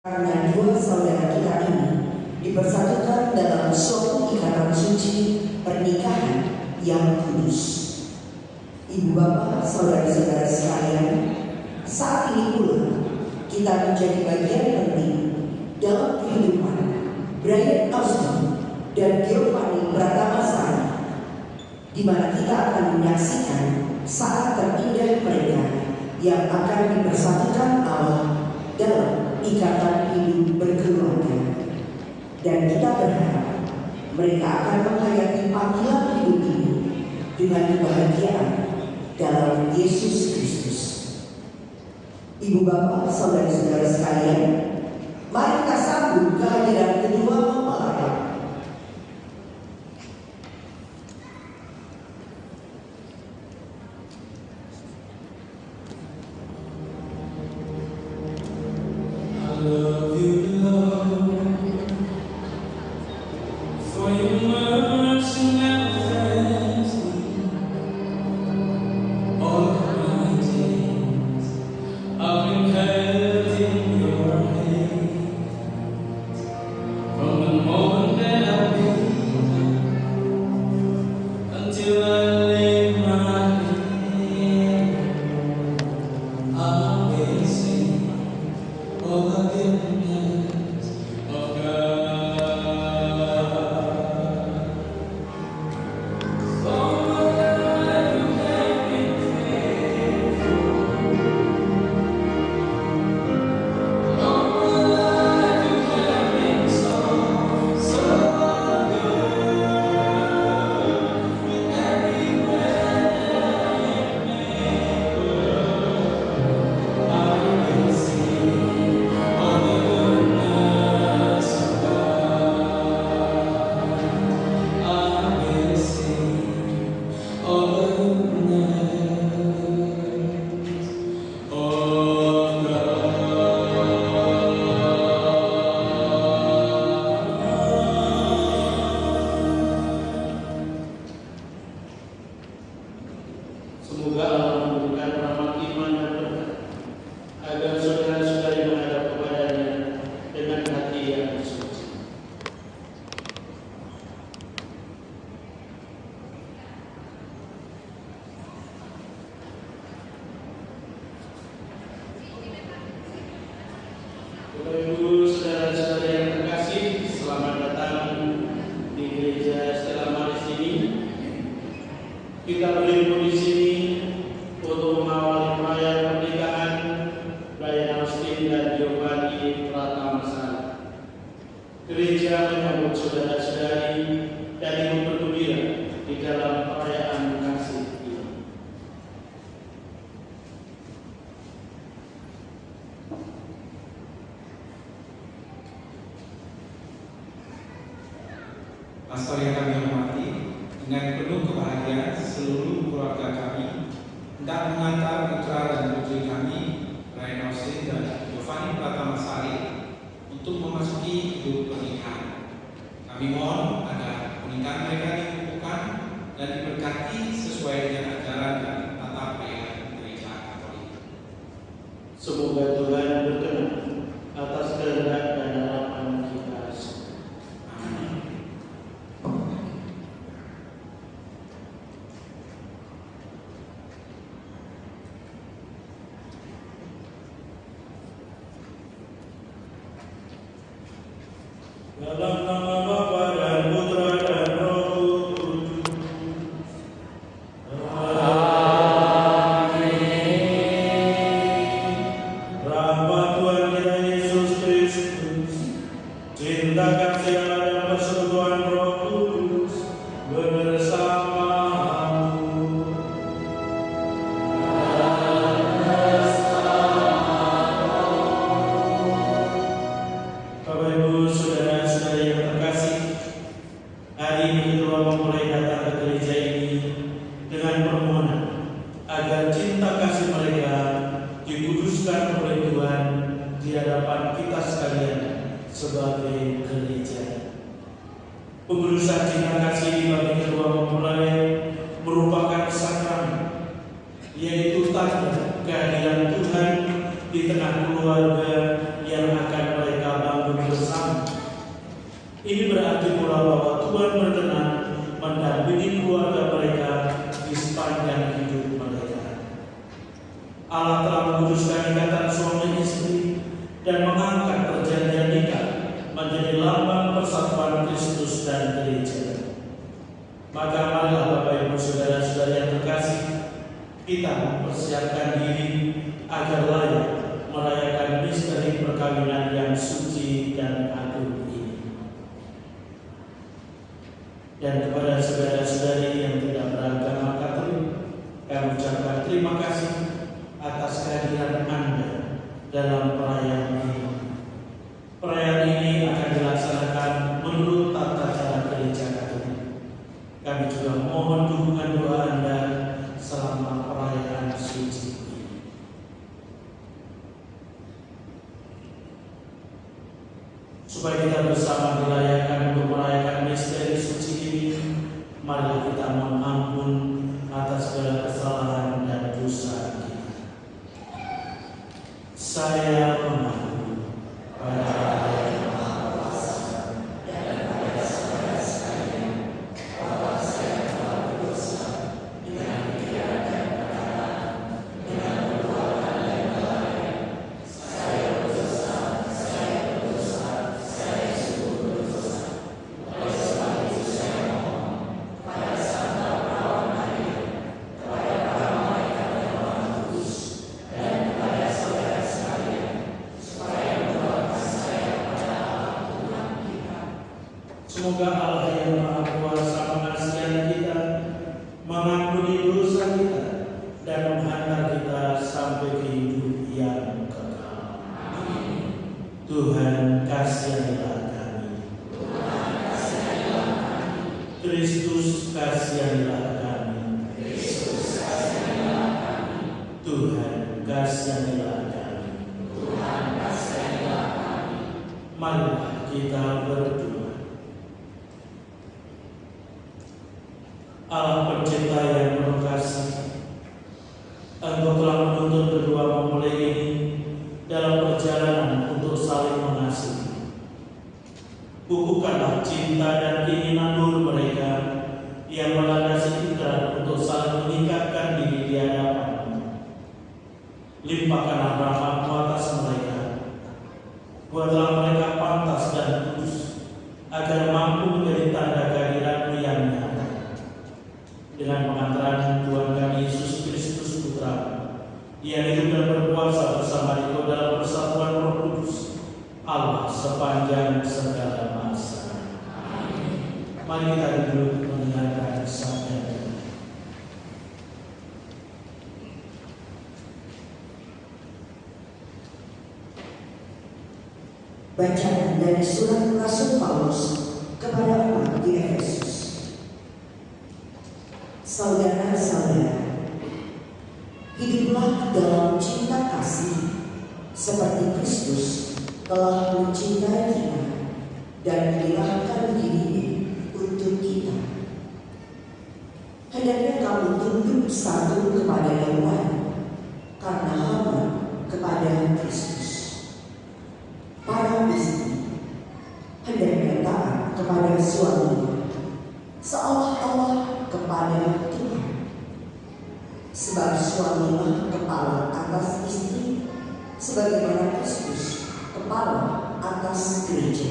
Karena dua saudara kita ini dipersatukan dalam suatu ikatan suci pernikahan yang kudus. Ibu bapak, saudara-saudara sekalian, saat ini pula kita menjadi bagian penting dalam kehidupan Brian Austin dan Giovanni Pratamasari, di mana kita akan menyaksikan saat terindah mereka yang akan dipersatukan Allah dalam ikatan hidup berkeluarga. Dan kita berharap mereka akan menghayati panggilan hidup ini dengan kebahagiaan dalam Yesus Kristus. Ibu bapak, saudara-saudara sekalian, mari kita sambut kehadiran kedua mempelai. Semoga Allah memberikan rahmat iman dan berkat agar saudara-saudari menghadap kepadanya dengan hati yang suci. Bapak Ibu, saudara-saudari yang terkasih, selamat datang di gereja Stella Maris ini. Kita berlimpah di sini untuk mengawali perayaan pernikahan Brian Austin dan Giovanni Pratamasari. Gereja menyambut saudara-saudari dan ikut bergembira di dalam perayaan kasih ini. Pastor yang kami hormati, dengan penuh kebahagiaan seluruh keluarga kami hendak mengantar putra dan putri kami, Brian Austin dan Giovanni Pratamasari, untuk memasuki hidup pernikahan. Kami mohon agar pernikahan mereka dikukuhkan dan diberkati sesuai dengan ajaran dan tata perayaan Gereja Katolik. Semoga Tuhan berkenan atas kehendak dan harapan kita. Amin. Dalam nama Bapa dan Putra dan Roh Kudus. Amin. Rahmat Tuhan kita Yesus Kristus, cinta kasih Allah dan persekutuan Roh Kudus bersamamu. Bapak Ibu, saudara-saudari yang terkasih, hari ini kedua mempelai datang ke gereja ini dengan permohonan agar cinta kasih mereka dikuduskan oleh Tuhan di hadapan kita sekalian sebagai gereja. Pengudusan cinta kasih bagi kedua mempelai merupakan sakramen, yaitu tanda kehadiran Tuhan di tengah keluarga yang akan mereka Ini berarti pula bahwa Tuhan berkenan mendampingi keluarga mereka di sepanjang hidup mereka. Allah telah menguduskan ikatan suami istri dan mengangkat perjanjian nikah menjadi lambang persatuan Kristus dan gereja. Maka marilah Bapak Ibu saudara-saudara yang terkasih, kita mempersiapkan diri agar layak merayakan misteri perkawinan yang suci dan agung ini. Dan kepada saudara-saudari yang tidak beragama Katolik, kami ucapkan terima kasih atas kehadiran Anda dalam perayaan ini. Perayaan ini akan dilaksanakan menurut tata cara Gereja Katolik. Kami juga mohon dukungan doa Anda selama perayaan suci ini. Supaya kita bersama dilayakkan untuk merayakan misteri suci ini, marilah kita mohon ampun atas segala kesalahan dan dosa kita. Saya mengaku pada Allah yang Maha Kuasa dan pada saudara sekalian bahwa saya telah berdosa dengan pikiran dan perkataan, dengan perbuatan dan kelalaian. Saya berdosa, saya sungguh berdosa. Oleh sebab itu saya mohon kepada Santa Perawan Maria, kepada para malaikat yang Maha Kudus, dan kepada saudara sekalian, supaya mendoakan saya kepada Allah Tuhan kita. Semoga Allah yang Maha Kuasa mengasihi kita, mengampuni dosa kita, dan menghantar kita sampai ke hidup yang kekal. Amin. Tuhan kasihanilah kami. Tuhan kasihanilah kami. Kristus kasihanilah kami. Kristus kasihanilah kami. Tuhan kasihanilah kami. Tuhan kasihanilah kami. Marilah kita berdoa. Allah pencipta yang penuh kasih, Engkau telah menuntun kedua mempelai ini dalam perjalanan untuk saling mengasihi. Bukukanlah cinta dan keinginan nur mereka yang melandasi fitrah untuk saling meningkatkan diri di hadapan-Mu. Limpahkanlah rahmat-Mu atas mereka. Buatlah mereka pantas dan kudus, agar mampu menjadi tanda kehadiran-Mu yang nyata. Dengan pengantaran Tuhan kami Yesus Kristus Putra, yang hidup dan berkuasa bersama Engkau dalam persatuan Roh Kudus, Allah sepanjang segala masa. Amin. Mari kita duduk mendengarkan sabda Tuhan. Bacaan dari surat Rasul Paulus kepada umat di Efesus. Saudara-saudara, hiduplah dalam cinta kasih seperti Kristus telah mencintai kita dan menyerahkan dirinya untuk kita. Hendaknya kamu tunduk satu kepada yang lain karena hamba kepada Kristus. Para istri hendaknya taat kepada suaminya seolah-olah kepada Tuhan. Sebab suamilah kepala atas istri, sebagaimana Kristus kepala atas gereja.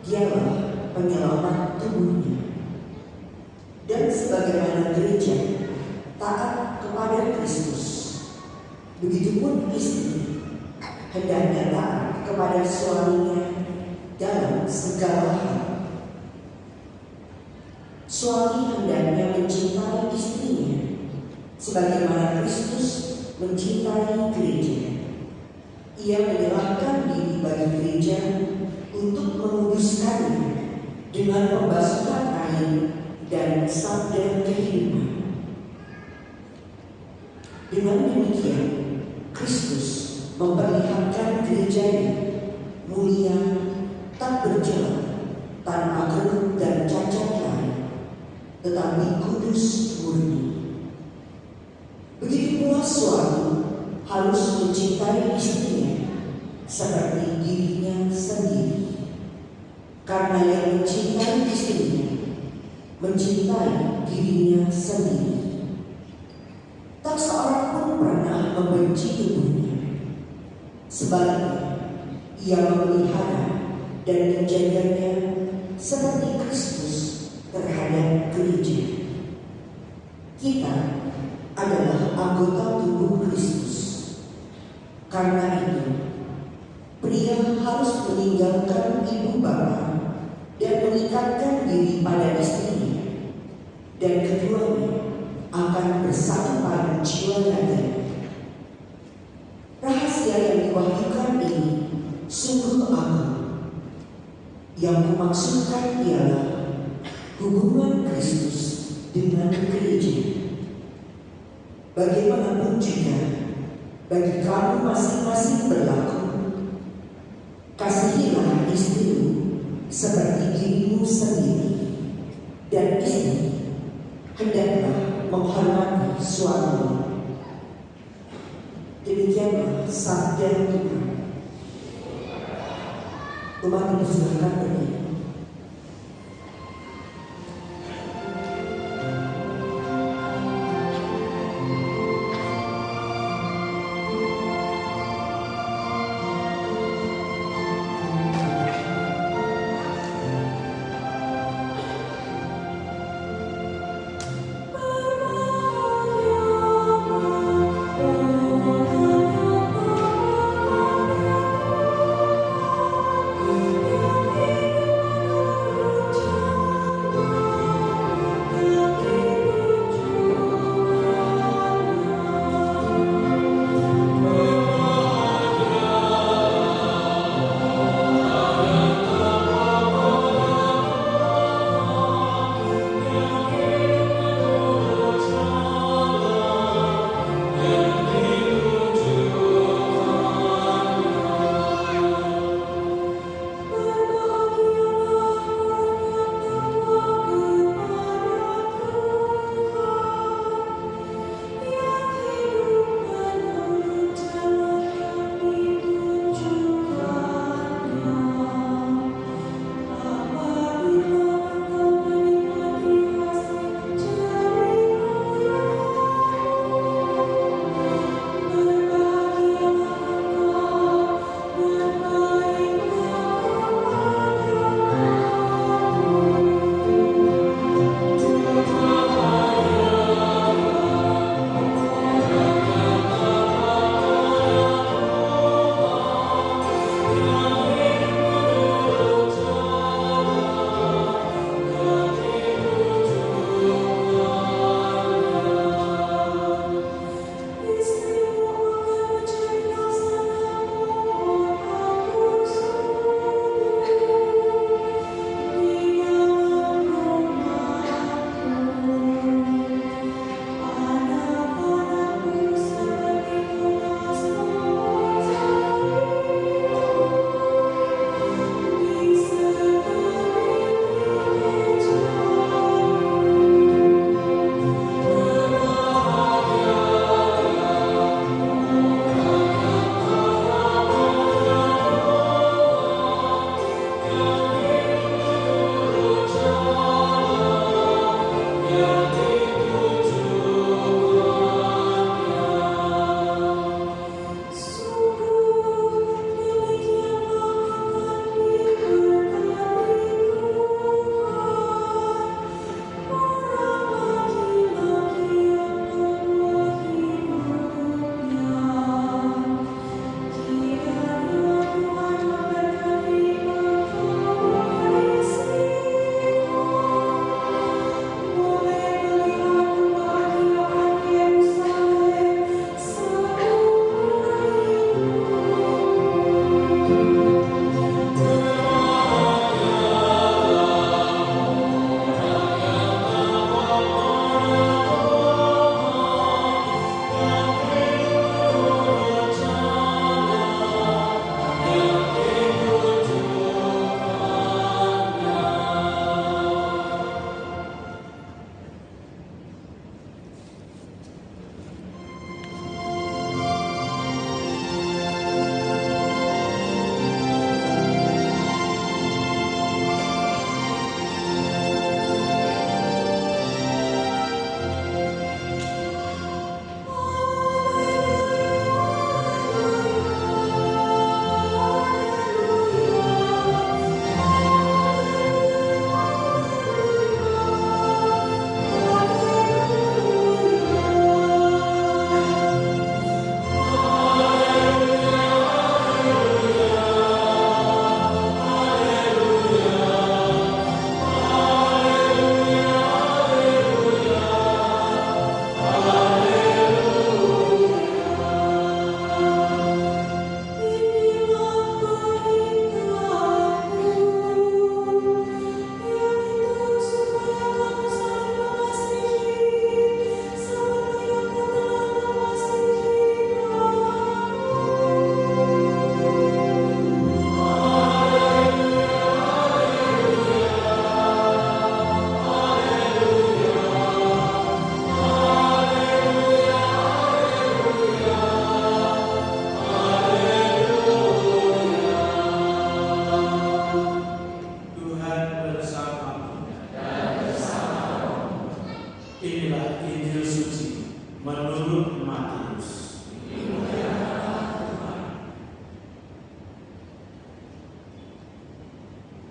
Dialah penyelamat tubuhnya. Dan sebagaimana gereja taat kepada Kristus, begitupun istri hendaknya taat kepada suaminya dalam segala hal. Suami hendaknya mencintai istrinya sebagaimana Kristus mencintai gereja. Ia menyerahkan diri bagi gereja untuk menguduskannya dengan pembasuhan air dan sabda kehidupan. Dengan demikian, Kristus memperlihatkan gerejanya mulia, tak bercela, tanpa keruh dan cacat lain, tetapi kudus murni. Begitu pula suami harus mencintai istrinya seperti dirinya sendiri. karena yang mencintai istrinya mencintai dirinya sendiri. Tak seorang pun pernah membenci tubuhnya. Sebaliknya, ia memelihara dan menjaganya seperti Kristus terhadap gereja. Kita adalah anggota tubuh Kristus. Karena itu, pria harus meninggalkan ibu bapa dan mengikatkan diri pada istrinya, dan keduanya akan bersatu pada jiwa raga. Rahasia yang diwahyukan ini sungguh agung. Yang kumaksudkan ialah hubungan Kristus dengan gereja. Bagaimanapun juga, bagi kamu masing-masing berlaku, kasihilah istrimu seperti dirimu sendiri, dan istri hendaklah menghormati suaminya. Demikianlah sabda Tuhan. Umat dipersilakan berdiri.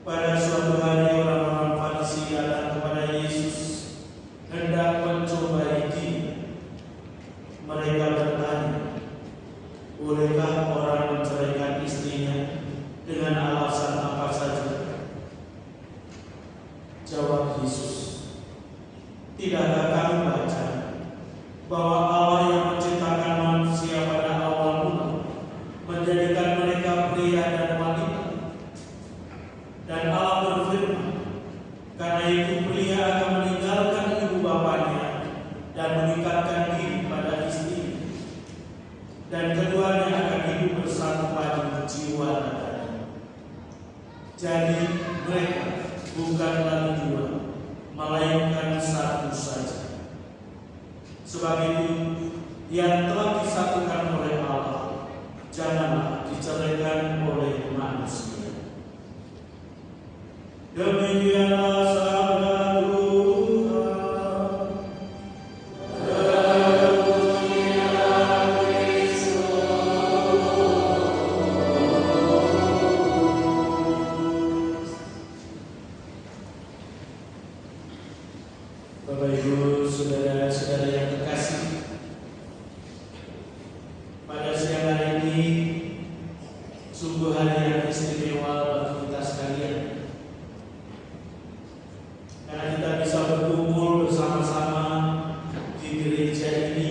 Pada suatu hari orang-orang Farisi datang kepada Yesus hendak mencobai Dia. Mereka bertanya, bolehkah orang menceraikan istrinya dengan alasan apa saja? Jawab Yesus, tidakkah kamu baca bahwa Allah yang menciptakan manusia pada awal mula menjadikan mereka pria dan wanita? Dan Allah berfirman, karena itu pria akan meninggalkan ibu bapanya dan mengikatkan diri pada istri, dan keduanya akan hidup bersatu padu jiwa raganya. Jadi mereka bukan lagi dua, melainkan satu saja. Sebab itu, yang telah disatukan oleh Allah janganlah diceraikan oleh manusia. Demikianlah sabda Tuhan. Terpujilah Kristus. Bapak Ibu, saudara-saudara yang terkasih, pada siang hari ini sungguh hari yang istimewa bagi kita sekalian. Karena kita bisa berkumpul bersama-sama di gereja ini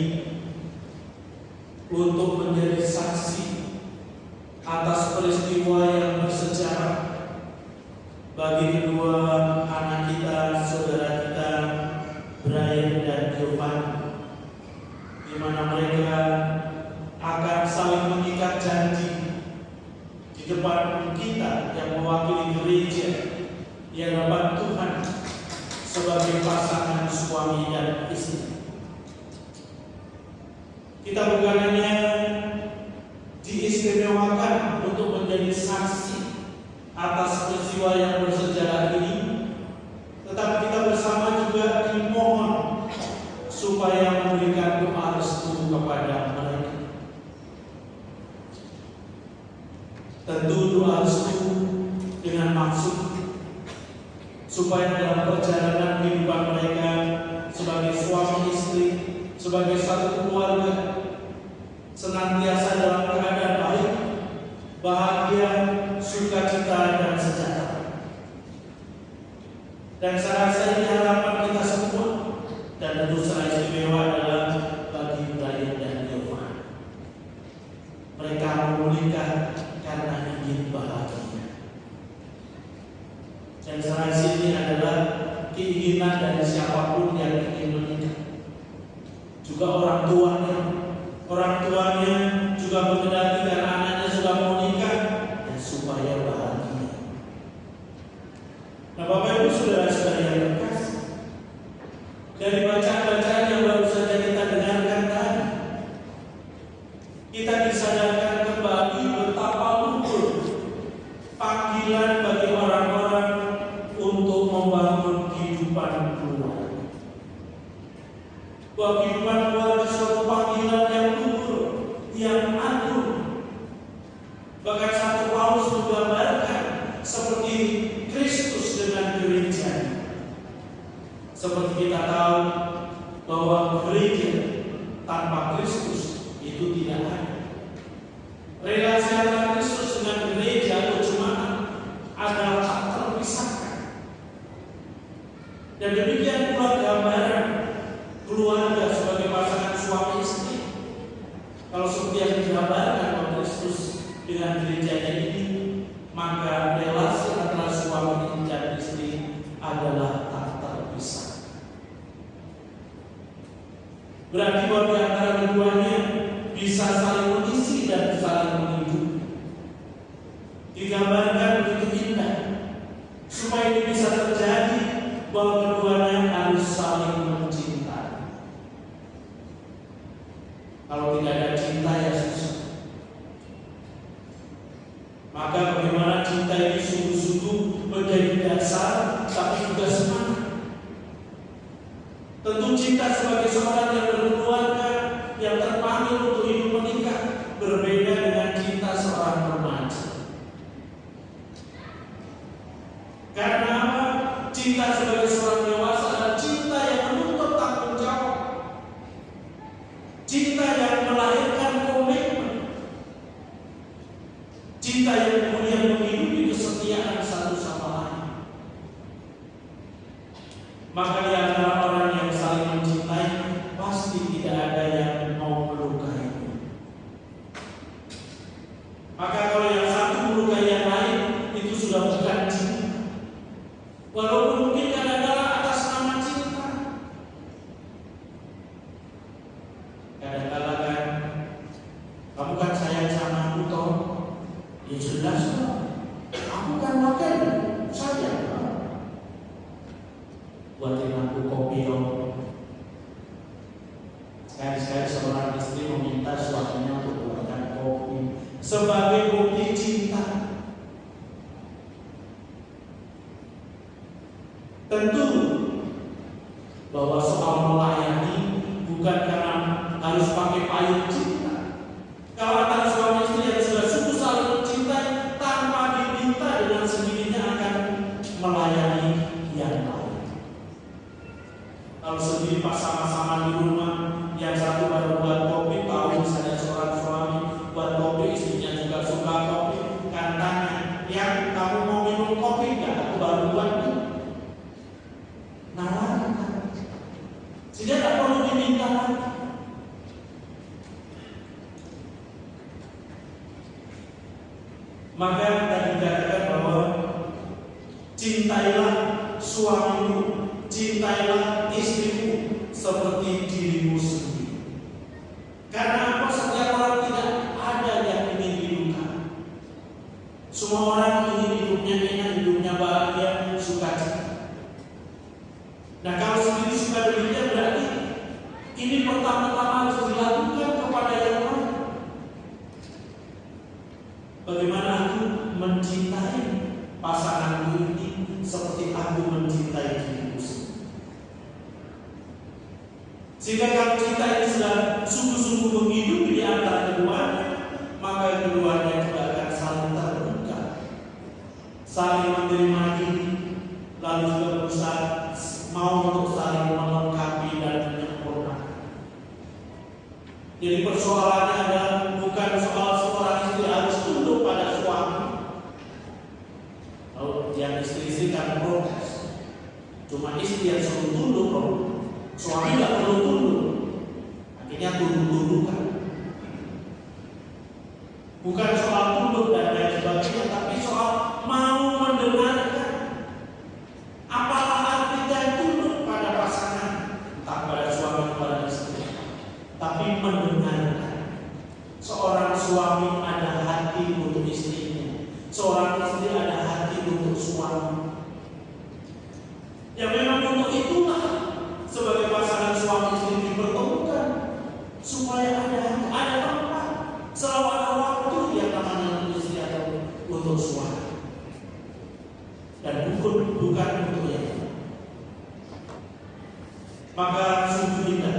untuk menjadi saksi atas peristiwa yang bersejarah bagi kedua anak kita, saudara kita, Brian dan Giovanni, di mana mereka akan saling mengikat janji di depan kita yang mewakili gereja yang dapat Tuhan sebagai pasangan suami dan istri. Kita bukan hanya diistimewakan untuk menjadi saksi atas peristiwa yang bersejarah ini, tetapi kita bersama juga dimohon supaya memberikan doa restu kepada mereka. Tentu doa restu dengan maksud supaya dalam perjalanan kehidupan mereka sebagai suami istri, sebagai satu keluarga, senantiasa dalam keadaan baik, bahagia, sukacita, dan sejahtera. Dan saya rasa ini harapan kita semua, dan tentu sangat istimewa adalah bagi Brian dan Giovanni. Mereka menikah karena ingin bahagia. Dan sangat ini adalah keinginan dari siapapun yang ingin menikah. Juga orang tuanya juga menghendaki karena anaknya sudah mau nikah dan supaya bahagia. Nah, Bapak Ibu, saudara-saudara yang terkasih, dari bacaan-bacaan yang baru saja kita dengarkan tadi, kita disadarkan kembali betapa luhur panggilan bagi orang-orang untuk membangun kehidupan keluarga. Bahwa kehidupan keluarga suatu panggilan yang luhur, yang agung. Bahkan Santo Paulus menggambarkan seperti Kristus dengan gereja. Seperti kita tahu bahwa gereja tanpa Kristus itu tidak ada. Relasi antara Kristus dengan gereja atau jemaat adalah tak terpisahkan. Dan demikian pula gambaran keluarga sebagai pasangan suami istri. Kalau seperti yang digambarkan oleh Kristus dengan gerejanya ini, maka relasi antara suami dan istri adalah tak terpisah. Berarti bahwa di antara keduanya bisa saling mengisi dan saling menghidupi. Digambarkan begitu indah supaya ini bisa terjadi bahwa keduanya harus saling mencintai. Kalau tidak ada cinta ya susah. Maka bagaimana cinta ini sungguh-sungguh menjadi dasar tapi juga semangat. Tentu cinta sebagai seorang yang berkeluarga yang terpanggil untuk hidup menikah berbeda dengan cinta seorang remaja. Cinta sebagai seorang dewasa adalah cinta yang menuntut tanggung jawab. Cinta yang melahirkan komitmen. Cinta yang kemudian menghidupi kesetiaan satu sama lain. Maka di antara orang yang saling mencintai pasti tidak ada yang mau melukai. Maka kalau yang satu melukai yang lain, itu sudah bukan cinta. Walaupun mungkin kadang-kadang atas nama cinta. Kadang-kadang kan, kamu kan sayang sama aku toh? Ya jelas toh. Aku kan makan sayang toh. Buatin aku kopi dong. Sekali-sekali seorang istri meminta suaminya untuk buatkan kopi sebagai bukti cinta. Tentu bahwa soal melayani bukan karena harus pakai payung cinta. Kalau antara suami istri yang sudah sungguh saling mencintai, tanpa diminta dengan sendirinya akan melayani yang lain. Kalau sendiri pas sama-sama di rumah, yang satu baru buat kopi, tahu misalnya seorang suami buat kopi, istrinya juga suka kopi, kan tanya, yang kamu mau minum kopi nggak? Aku baru buat nih. Nalarkan, sehingga tak perlu diminta lagi. Maka tadi dikatakan bahwa cintailah suamimu, cintailah istrimu seperti dirimu sendiri. Karena apa? Setiap orang tidak ada yang ingin dilukai. Semua orang ingin hidupnya enak, hidupnya bahagia, sukacita. Nah, kalau sendiri suka demikian berarti ini pertama-tama harus dilakukan kepada yang lain. Bagaimana aku mencintai pasanganku ini seperti aku mencintai diriku sendiri. Jika kalau cinta ini sudah sungguh-sungguh menghidupi di antara keduanya, maka keduanya juga akan saling terbuka, saling menerima diri, lalu juga berusaha mau untuk saling melengkapi dan menyempurnakan. Jadi persoalannya adalah bukan soal seorang istri harus tunduk pada suami. Kalau yang istri-istri kan protes, cuma istri yang suruh tunduk, suami nggak perlu tunduk. Akhirnya tunduk-tundukan. Bukan soal tunduk dan lain sebagainya, tapi soal mau mendengarkan. Apalah artinya tunduk pada pasangan, entah pada suami pada istri, tapi mendengarkan. Seorang suami ada hati untuk istrinya, seorang istri ada hati untuk suami. Ya memang untuk itulah sebagai pasangan suami istri dipertemukan, supaya ada tempat, selalu ada waktu yang namanya untuk istri atau untuk suami. Dan bukan untuk yang lain. Maka sungguh indah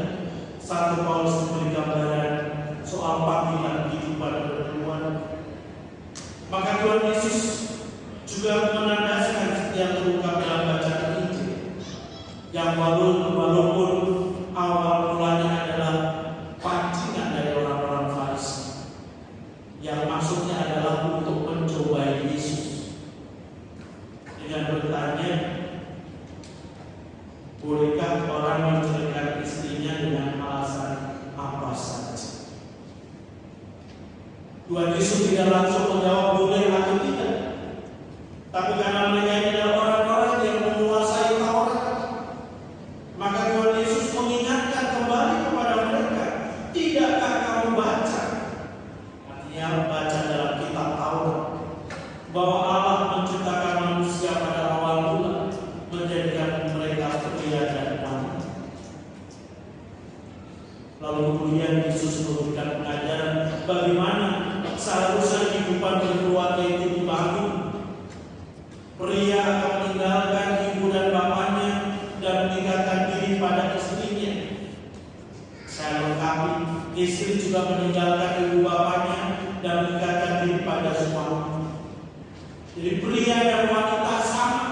1 Paulus memberi gambaran soal panggilan kehidupan perempuan. Maka Tuhan Yesus juga menandaskan yang terungkap dalam bacaan Injil, yang walaupun awal mulanya adalah pancingan dari orang-orang Farisi, yang maksudnya adalah untuk mencobai Yesus dengan bertanya, bolehkah orang menceraikan istrinya dengan alasan apa saja? Tuhan Yesus tidak langsung menjawab boleh atau tidak. Tapi karena mereka ini adalah orang-orang yang menguasai Taurat, maka Tuhan Yesus mengingatkan kembali kepada mereka, tidakkah kamu baca? Artinya baca dalam kitab Taurat, bahwa Allah menciptakan manusia pada awal mula, menjadikan mereka pria dan wanita. Lalu kemudian Yesus memberikan pengajaran bagaimana seharusnya kehidupan berkeluarga itu dibangun. Pria akan meninggalkan ibu dan bapaknya dan meninggalkan diri pada istrinya. Saya lengkapi, istri juga meninggalkan ibu bapaknya dan meninggalkan diri pada suami. Jadi pria dan wanita sama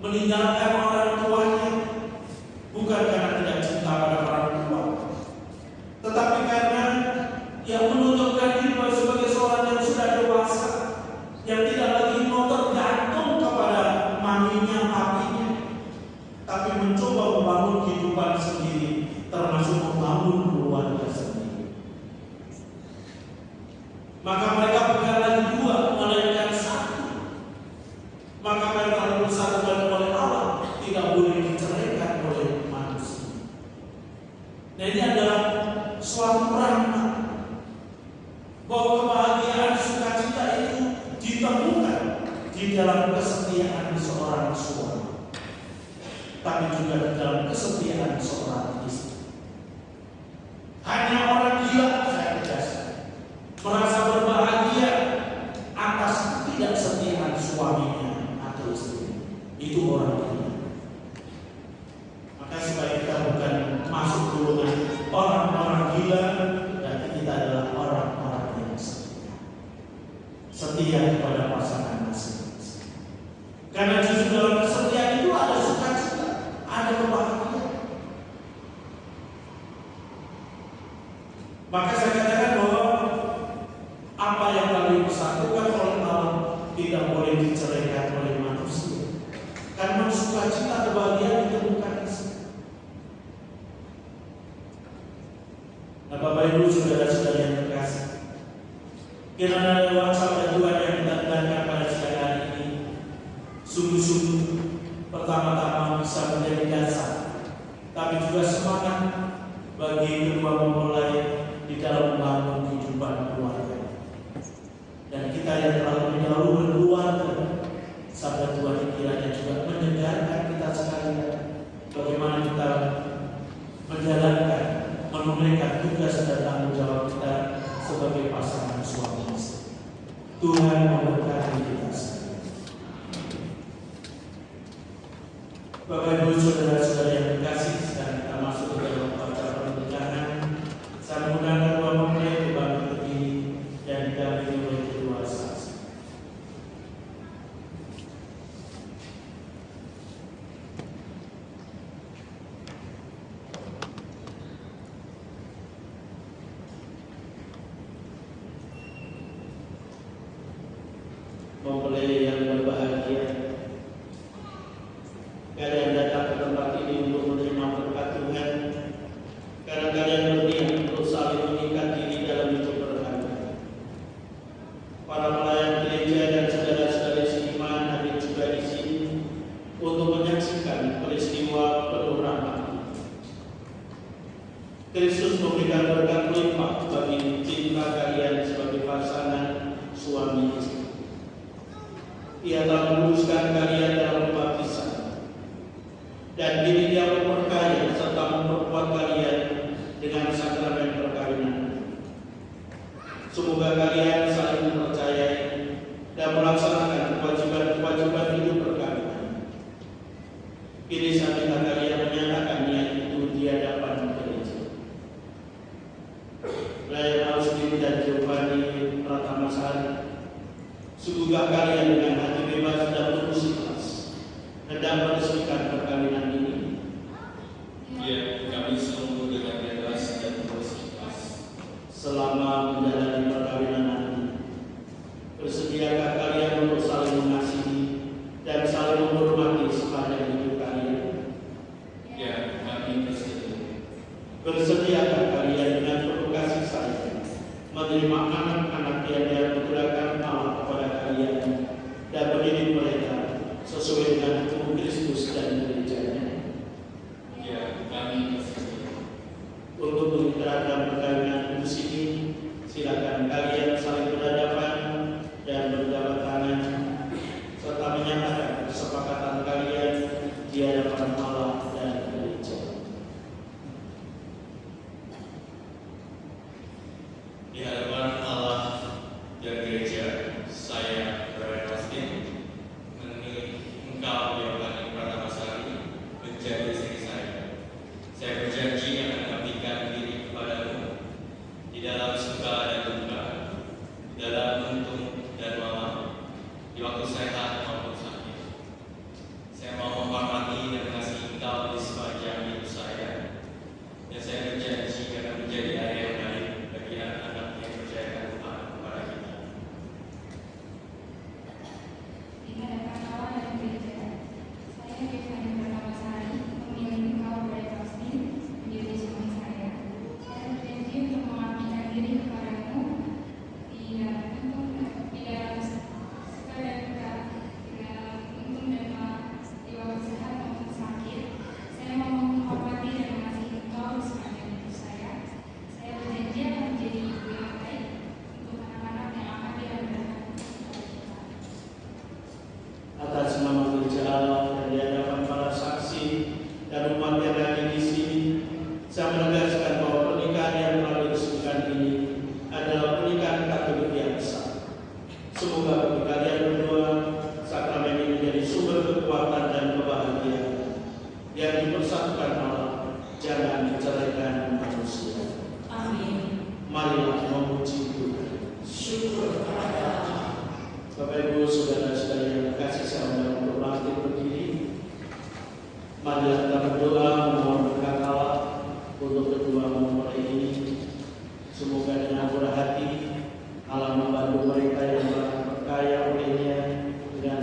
meninggalkan meninggalkan orang tuanya, bukan karena tidak cinta pada orang tua, tetapi karena ia menunjukkan diri sebagai seorang yang sudah dewasa, yang tidak lagi mau tergantung kepada maminya, papinya, tapi mencoba membangun kehidupan sendiri, termasuk membangun keluarga sendiri. Maka mereka bukan lagi dua, melainkan satu. Maka mereka harus disatukan oleh Allah, tidak boleh diceraikan oleh manusia. Nah, ini adalah suatu rahmat bahwa kebahagiaan sukacita itu ditemukan di dalam kesetiaan seorang suami, tapi juga di dalam kesetiaan seorang istri. Hanya orang gila, saya tegaskan, merasa berbahagia atas ketidaksetiaan suaminya atau istrinya. Itu orang gila. Maka supaya kita bukan masuk golongan orang-orang gila, dan kita adalah orang-orang yang setia kepada pasangan masing-masing. Karena justru dalam kesetiaan itu ada sukacita, ada kebahagiaan. Maka saya katakan bahwa apa yang telah disatukan oleh Allah tidak boleh diceraikan oleh manusia. Karena sukacita kebahagiaan ditemukan di sini. Nah, Bapak Ibu saudara-saudara yang terkasih, kiranya lewat sabda Tuhan yang kita dengarkan pada siang hari ini sungguh-sungguh pertama-tama bisa menjadi dasar, tapi juga semangat bagi kedua mempelai di dalam membangun kehidupan keluarga. Dan kita yang telah lebih dahulu berkeluarga, sabda Tuhan kiranya juga menyegarkan kita sekalian bagaimana kita menjalankan, menunaikan tugas dan tanggung jawab kita sebagai pasangan suami istri. Tuhan memberkati kita sekalian. Bapak Ibu saudara-saudara yang terkasih, sekarang kita masuk ke dalam upacara pernikahan. Saya mengundang kedua mempelai ke bangku berdiri dan didampingi oleh kedua saksi. Mempelai yang berbahagia, kalian datang ke tempat ini untuk menerima berkat Tuhan, karena kalian berniat untuk saling mengikat diri dalam hidup beragama. Para pelayan gereja dan saudara-saudara seiman hadir juga di sini untuk menyaksikan peristiwa penuh rahmat. Kristus memberikan berkat limpah bagi cinta kalian sebagai pasangan suami istri. Ia telah meluruskan kalian dalam baptisan, dan kini Dia memperkaya serta memperkuat kalian dengan sakramen perkawinan. Semoga kalian saling mempercayai dan melaksanakan kewajiban-kewajiban hidup perkawinan. Kini saat kalian menyatakan niat itu di hadapan gereja. Pelayan Austin dan Giovanni Pratamasari, sudahkah kalian dengan hati bebas dan tulus ikhlas hendak meresmikan perkawinan ini? Ya, kami selalu dengan bebas dan tulus ikhlas. Selama menjalani perkawinan nanti, bersediakah kalian untuk saling mengasihi dan saling menghormati sepanjang hidup kalian? Ya, kami bersedia. Bersediakah kalian dengan penuh kasih sayang menerima anak-anak yang dianugerahkan Allah kepada kalian dan mendidik mereka sesuai dengan hukum Kristus dan gerejanya? Ya, kami bersedia. Untuk mengikrarkan perkawinan kudus ini, silakan kalian saling berhadapan dan berjabat tangan serta menyatakan kesepakatan kalian di hadapan Allah dan gereja. Di hadapan Allah dan gereja, saya Brian Austin memilih engkau Giovanni Pratamasari menjadi istri saya. Saya berjanji akan mengabdikan diri kepadamu di dalam suka dan duka, di dalam untung dan malam, di waktu sehat maupun sakit. Saya mau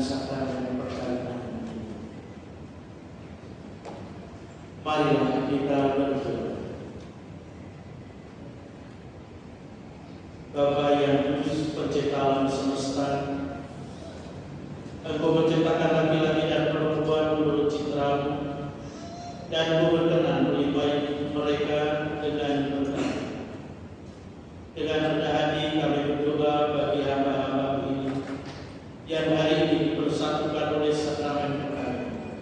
sakrament perkawinan. Marilah kita berdoa. Bapa yang kudus, pencipta alam semesta, Engkau menciptakan laki-laki dan perempuan menurut citra-Mu, dan Engkau berkenan melimpahi mereka dengan berkat. Dengan rendah hati kami berdoa bagi hamba-hamba ini yang hari ini dipersatukan oleh sakramen perkawinan.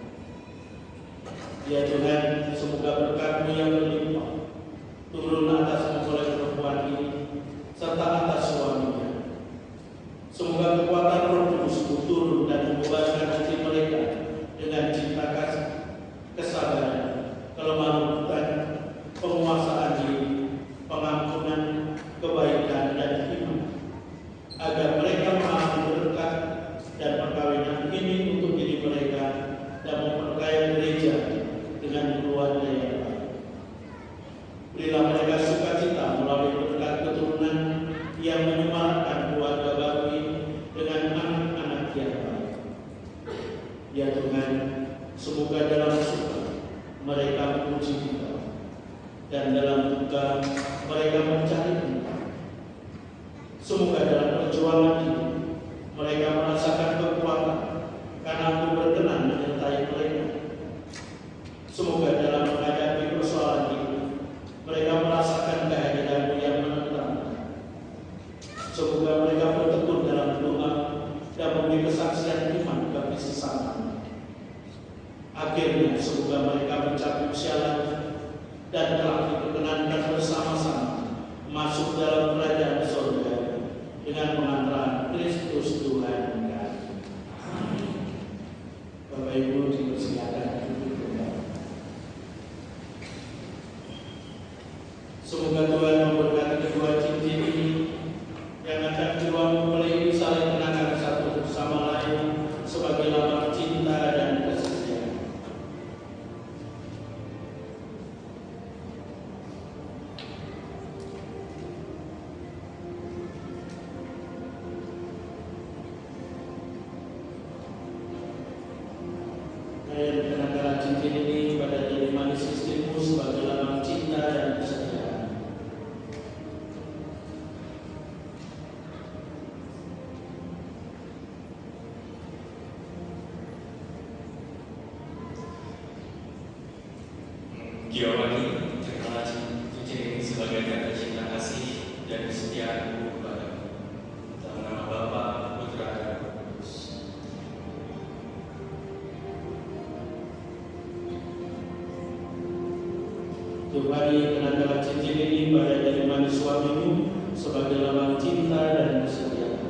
Ya Tuhan, semoga berkat-Mu yang berlimpah turun atas mempelai perempuan ini serta atas suaminya. Semoga kekuatan Roh Kudus turun dan membebaskan hati mereka dengan cinta kasih, kesabaran, kelemah lembutan, penguasaan diri, pengampunan, kebaikan dan iman, agar mereka mengalami berkat dan perkawinan ini untuk diri mereka dan memperkaya gereja dengan keluarga yang baik. Berilah mereka sukacita melalui berkat keturunan yang menyemarakkan keluarga baru ini dengan anak-anak yang baik. Ya Tuhan, semoga dalam suka mereka memuji Engkau, dan dalam duka mereka mencari Engkau. Semoga dalam perjuangan ini mereka merasakan kekuatan karena Engkau berkenan menyertai mereka. Semoga dalam menghadapi persoalan ini mereka merasakan kehadiran-Mu yang menenteramkan. Semoga mereka bertekun dalam doa dan memberi kesaksian iman bagi sesama. Akhirnya semoga mereka mencapai usia lanjut dan telah diperkenankan bersama-sama masuk dalam kerajaan surga dengan pengantaran Kristus Tuhan kami. Amin. Bapak Ibu dipersilakan duduk kembali. Semoga Tuhan memberkati kedua cincin ini yang akan kedua mempelai saling menangkan satu sama lain sebagai lambang cinta dan kesetiaan. Dan penanggalan cincin ini pada jari manis istrimu sebagai lambang cinta dan kesetiaan. Giovanni, terimalah cincin ini sebagai tanda cinta kasih dan kesetiaanku kepadamu. Dalam nama Bapa, Putra, dan Roh Kudus. Giovanni, kenanggalan cincin ini pada jari manis suamimu sebagai lambang cinta dan kesetiaan.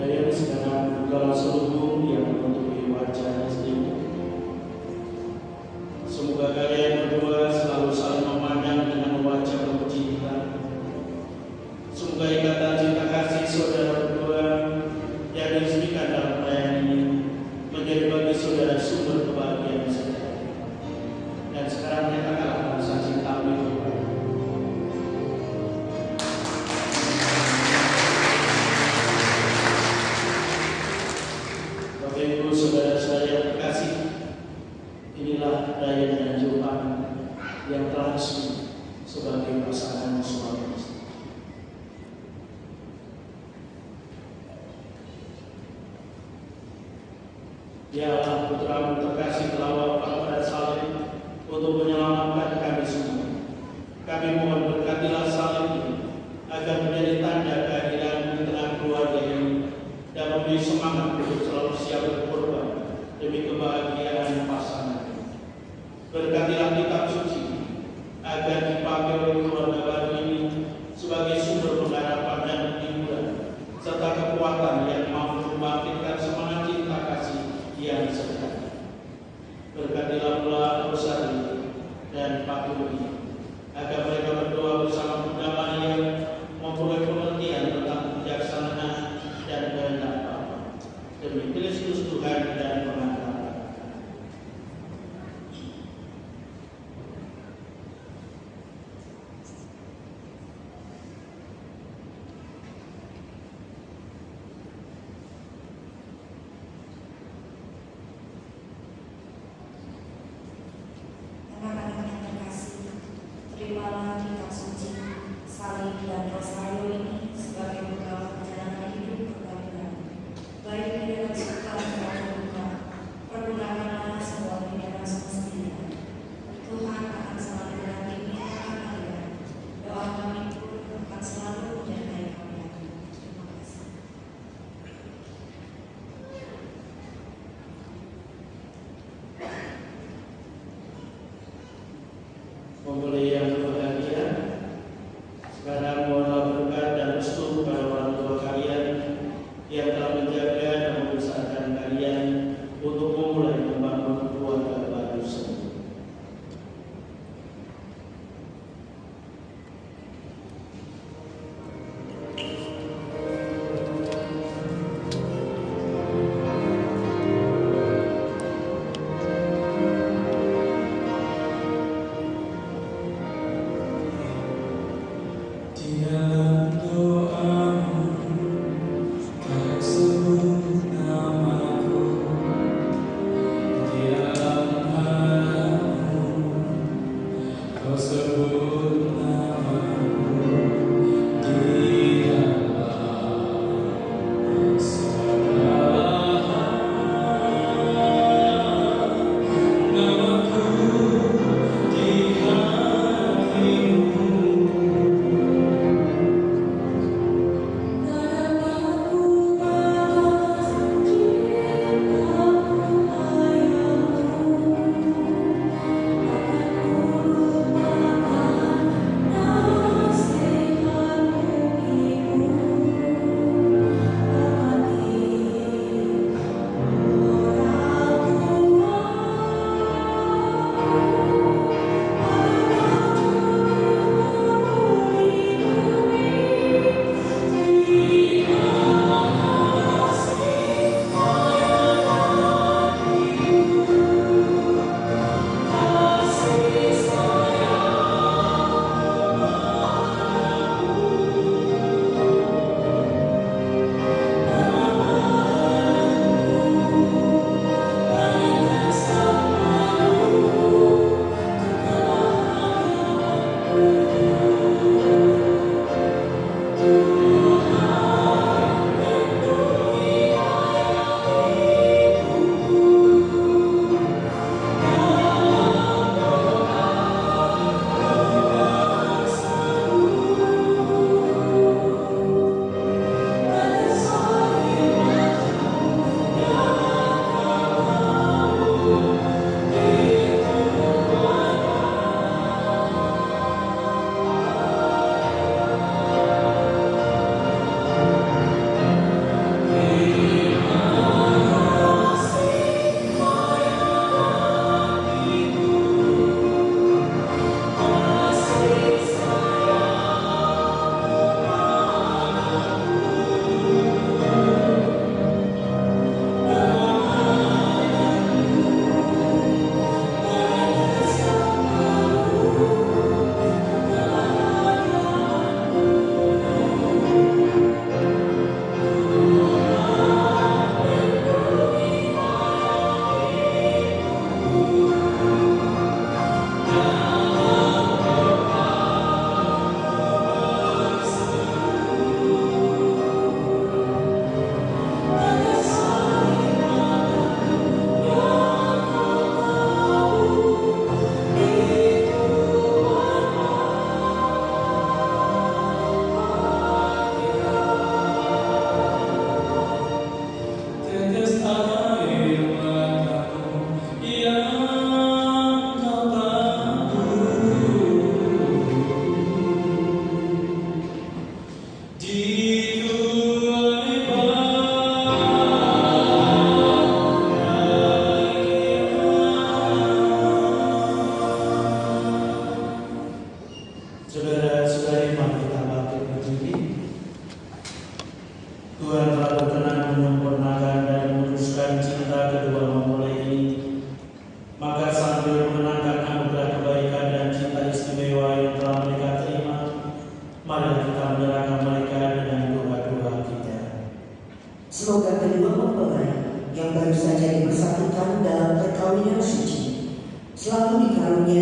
Saya sekarang bukalah selubung yang menutupi wajah istrimu. Semoga kalian berdua selalu saling memandang dengan wajah penuh cinta. Semoga ikatan cinta kasih saudara berdua yang diresmikan dalam perayaan ini menjadi bagi saudara sumber kebahagiaan sejati. Dan sekarang nyatakanlah rasa cinta itu. Bapak Ibu, saudara-saudara yang terkasih, inilah daya dan Tuhan yang telah resmi sebagai pasangan suami istri. Ya Allah, Putra-Mu terkasih telah wafat pada salib untuk menyelamatkan kami semua. Kami mohon berkatilah salib ini agar menjadi tanda kehadiran di tengah keluarga ini dan memberi semangat untuk selalu siap berkorban demi kebahagiaan pasangan. Berkatilah kitab suci agar dipakai oleh keluarga baru ini sebagai sumber pengharapan dan hiburan serta kekuatan yang mampu membangkitkan semangat cinta kasih yang sejati. Berkatilah pula Rosari dan dan patuhi, agar mereka berdoa bersama Bunda Maria memperoleh pengertian tentang kebijaksanaan dan kehendak Bapa. Demi Kristus Tuhan dan pengantar. Anak-anak yang terkasih, terimalah kitab suci, salib dan rosario ini sebagai bekal perjalanan hidup kekalian. Baik di dalam suka maupun duka, pergunakanlah sebuah pilihan semestinya. Tuhan akan selalu mendampingi kalian. Doa kami pun akan selalu menyertai kalian. Terima kasih. Mempelai yang berbahagia, sekarang mohonlah berkat dan restu kepada orang tua kalian yang telah menjaga dan membesarkan kalian untuk memulai membangun keluarga baru sendiri. Di dalam doamu, kau sebut namaku. Di dalam haramu, kau sebut namaku. Di dalam segala hal, namaku di hatimu.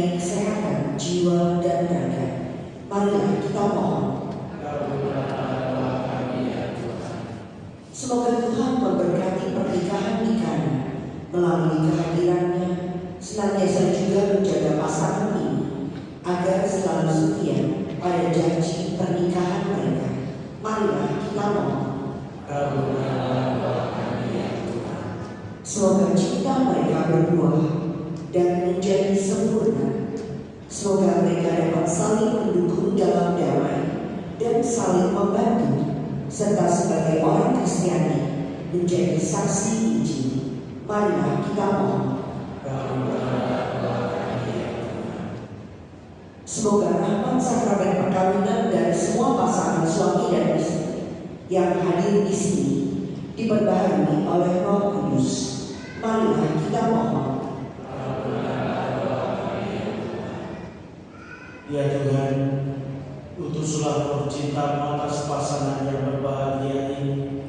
mengenai kesehatan jiwa dan raga. Marilah kita mohon. Semoga Tuhan memberkati pernikahan di Kana melalui kehadirannya, senantiasa juga menjaga pasangan ini agar selalu setia pada janji pernikahan mereka. Marilah kita mohon. Semoga cinta mereka berbuah dan menjadi sempurna. Semoga mereka dapat saling mendukung dalam damai dan saling membantu, serta sebagai orang Kristiani menjadi saksi Injil. Marilah kita mohon. Semoga rahmat sakramen perkawinan dari semua pasangan suami dan istri yang hadir di sini diperbaharui oleh Roh Kudus. Marilah kita mohon. Ya Tuhan, utuslah roh cinta atas pasangan yang berbahagia ini,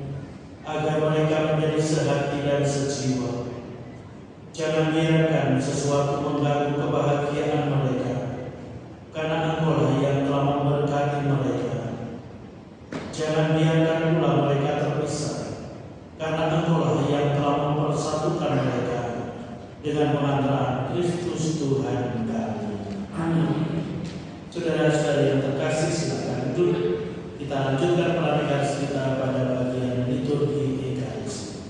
agar mereka menjadi sehati dan sejiwa. Jangan biarkan sesuatu mengganggu kebahagiaan mereka, karena Engkau yang telah memberkati mereka. Jangan biarkan pula mereka terpisah, karena Engkau yang telah mempersatukan mereka dengan pengantaran Kristus Tuhan kami. Amin. Saudara-saudara yang terkasih, silakan duduk. Kita lanjutkan pelatihan kita pada bagian liturgi Ekaristi.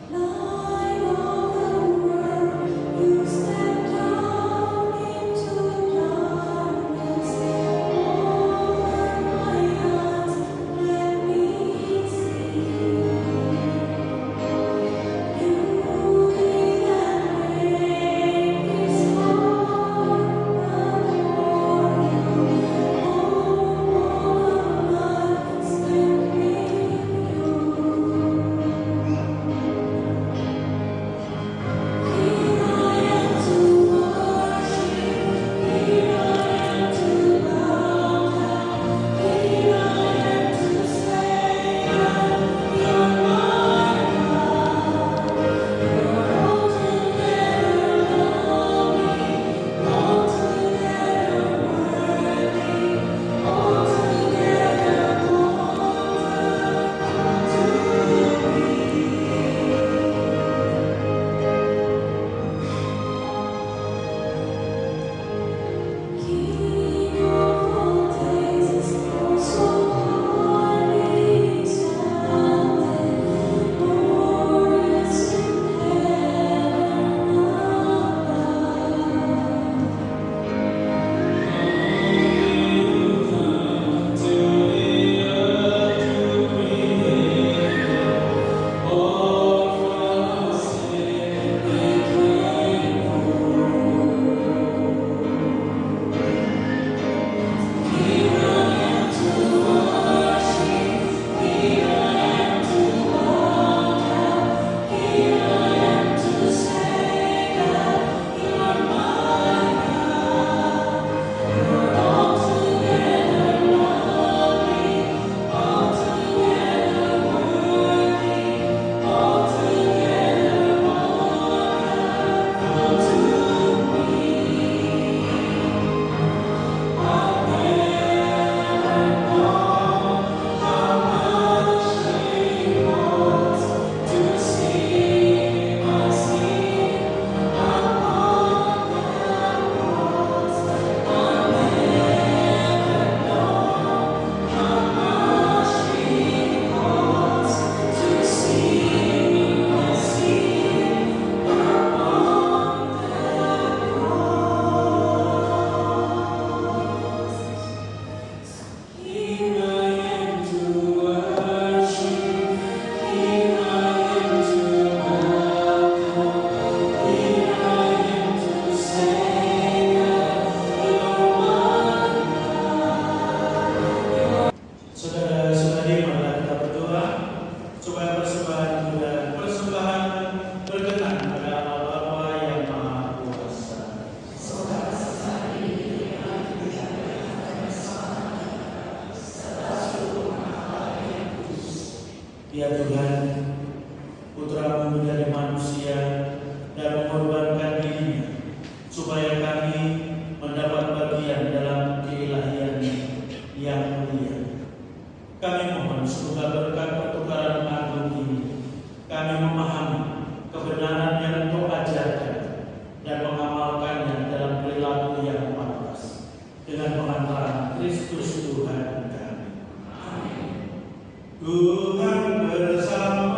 Light of the world, you Ya Tuhan, Putra-Mu dari manusia dan mengorbankan dirinya supaya kami mendapat bagian dalam keilahian yang mulia. Kami mohon semoga berkat pertukaran agung ini kami memahami kebenaran yang Engkau ajarkan dan mengamalkannya dalam perilaku yang pantas dengan pengantaran Kristus Tuhan kami. Amin. Tuhan bersamamu.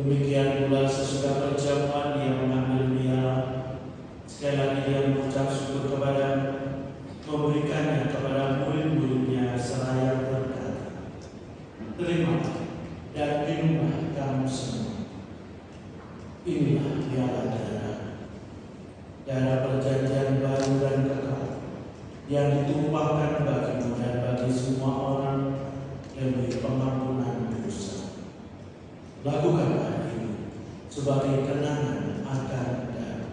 Demikian pula sesudah perjamuan dia mengambil piala. Sekali lagi dia mengucap syukur kepada, memberikannya kepada murid-muridnya seraya berkata, terima dan minumlah kamu semua. Inilah piala darah perjanjian baru dan kekal yang ditumpahkan bagimu dan bagi semua orang demi pengampunan dosa. Lakukanlah ini sebagai kenangan akan darah.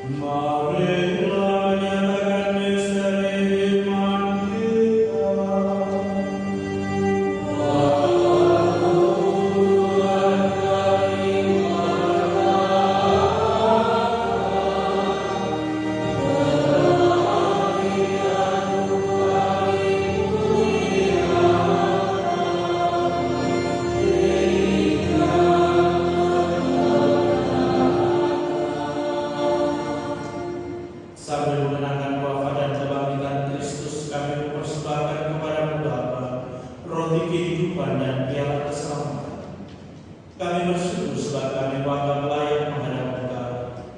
Marilah nyatakan misteri iman kita. Sambil mengenangkan wafat dan kebangkitan Kristus, kami mempersembahkan kepada-Mu Bapa roti kehidupan dan piala keselamatan. Kami bersyukur sebab kami bangga layak menghadap Engkau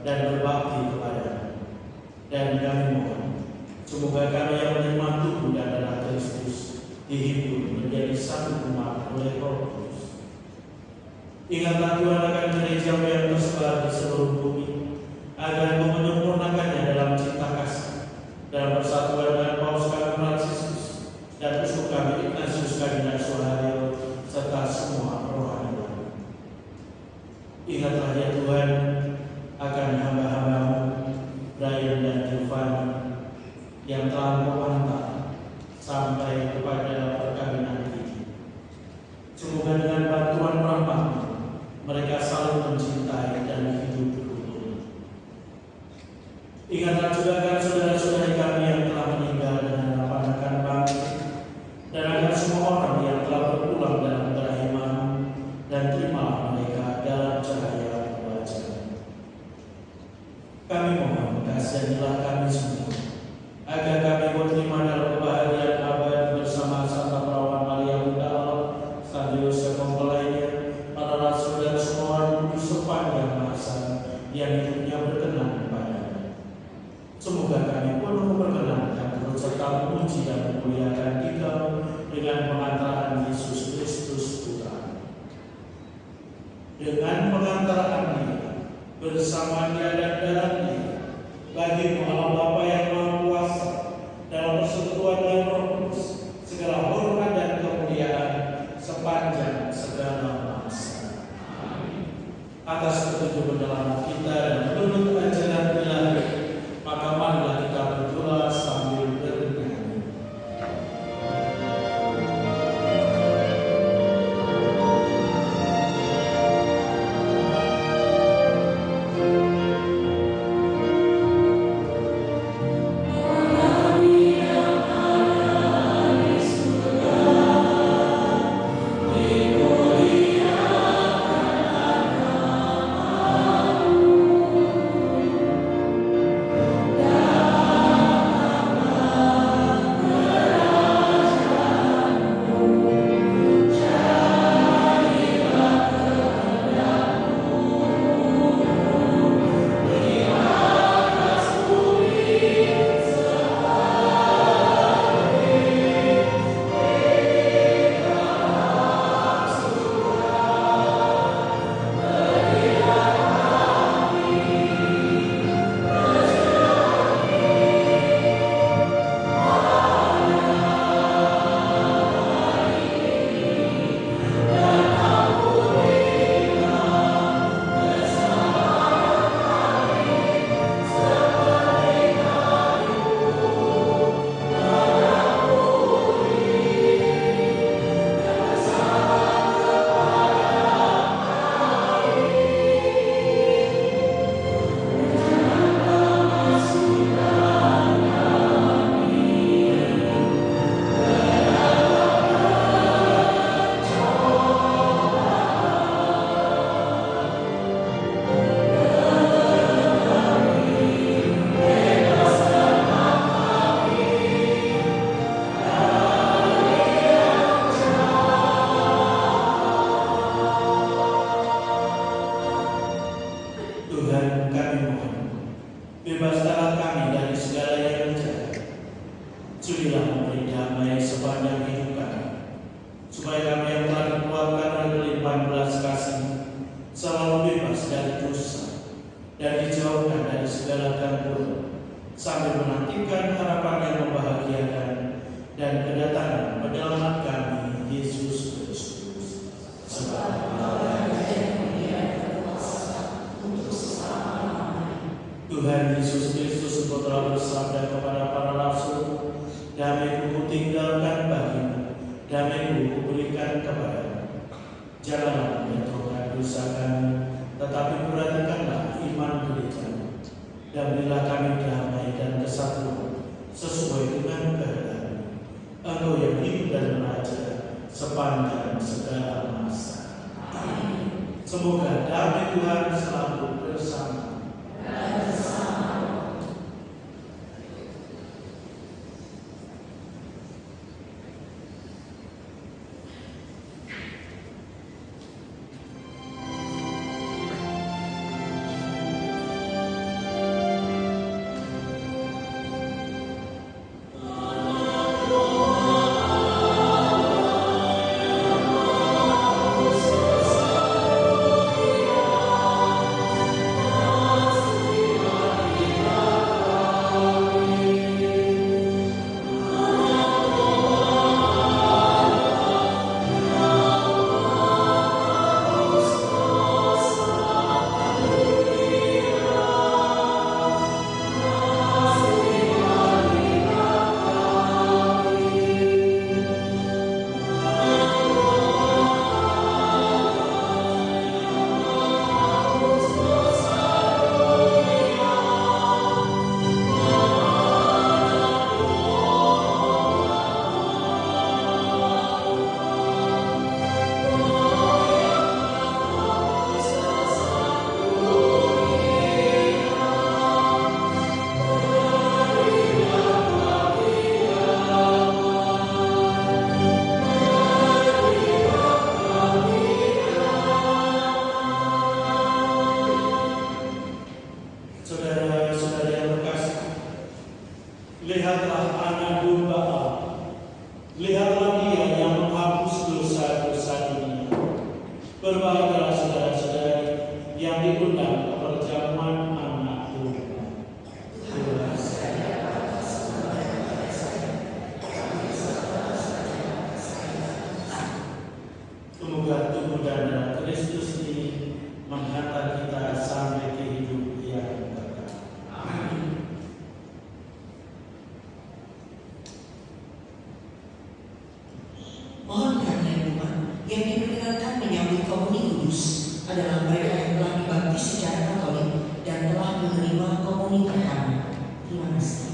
dan berbakti kepada-Mu. Dan kami mohon, semoga kami yang menerima tubuh dan darah Kristus dihibur menjadi satu umat oleh Roh Kudus. Ingatlah Tuhan akan gereja yang tersebar di seluruh bumi, agar menyempurnakannya dalam cinta kasih, dalam persatuan dengan Paus kami Fransiskus dan uskup kami Ignatius Kardinal Suharyo serta semua rohaniwan. Ingatlah ya Tuhan akan hamba-hamba-Mu Brian dan Giovanni yang telah Mu antar sampai kepada perkawinan ini. Semoga dengan bantuan rahmat-Mu mereka saling mencintai dan hidup. Ingatlah juga akan saudara-saudari kami yang telah meninggal dengan harapan akan bangkit, dan akan semua orang yang telah berpulang dalam kerahiman, dan terimalah mereka dalam cahaya wajah. Kami mohon kasihanilah kami semua, agar kami menerima dalam kebahagiaan abadi bersama Santa Perawan Maria Bunda Allah, Santo Yosef mempelainya, para rasul dan semua orang kudus sepanjang masa yang hidupnya berkenan kepada. Semoga kami penuh berkenan turut serta memuji dan memuliakan Dikau dengan pengantaran Yesus Kristus Putra. Dengan pengantaran Dia, bersama Dia dan dalam Dia, bagi Allah Bapa yang Maha Kuasa, dalam persekutuan yang Roh Kudus, segala hormat dan kemuliaan sepanjang segala masa. Atas petunjuk pendalaman kita dan menurut ajaran ilahi, maka marilah kita berdoa sambil bernyanyi. Dimuliakan nama-Mu. supaya kami yang telah dikuatkan oleh limpahan belas kasih selalu bebas dari dosa dan dijauhkan dari segala gangguan, sambil menantikan harapan yang membahagiakan dan kedatangan penyelamat kami, Yesus Kristus. Sebab Tuhan Yesus Kristus engkau telah bersabda kepada para rasul, damai ku tinggalkan bagimu, damai ku berikan kepadamu. Janganlah menjatuhkan dosa kami, tetapi perhatikanlah iman gerejamu, dan berilah kami damai dan kesatuan sesuai dengan kehendak-Mu. Engkau yang hidup dan meraja sepanjang segala masa. Amin. Semoga damai Tuhan selalu bersama. Lihatlah anak domba Allah. Lihatlah Dia yang menghapus dosa-dosa dunia. Berbahagialah saudara-saudari yang diundang ke perjamuan anak domba. Semoga tubuh dan darah Kristus ini menghantar kita sampai ke hidup yang kekal. Amin. Mohon kiranya umat yang diperkenankan menyambut komuni kudus adalah mereka yang telah dibaptis secara Katolik dan telah menerima komuni pertama. Terima kasih.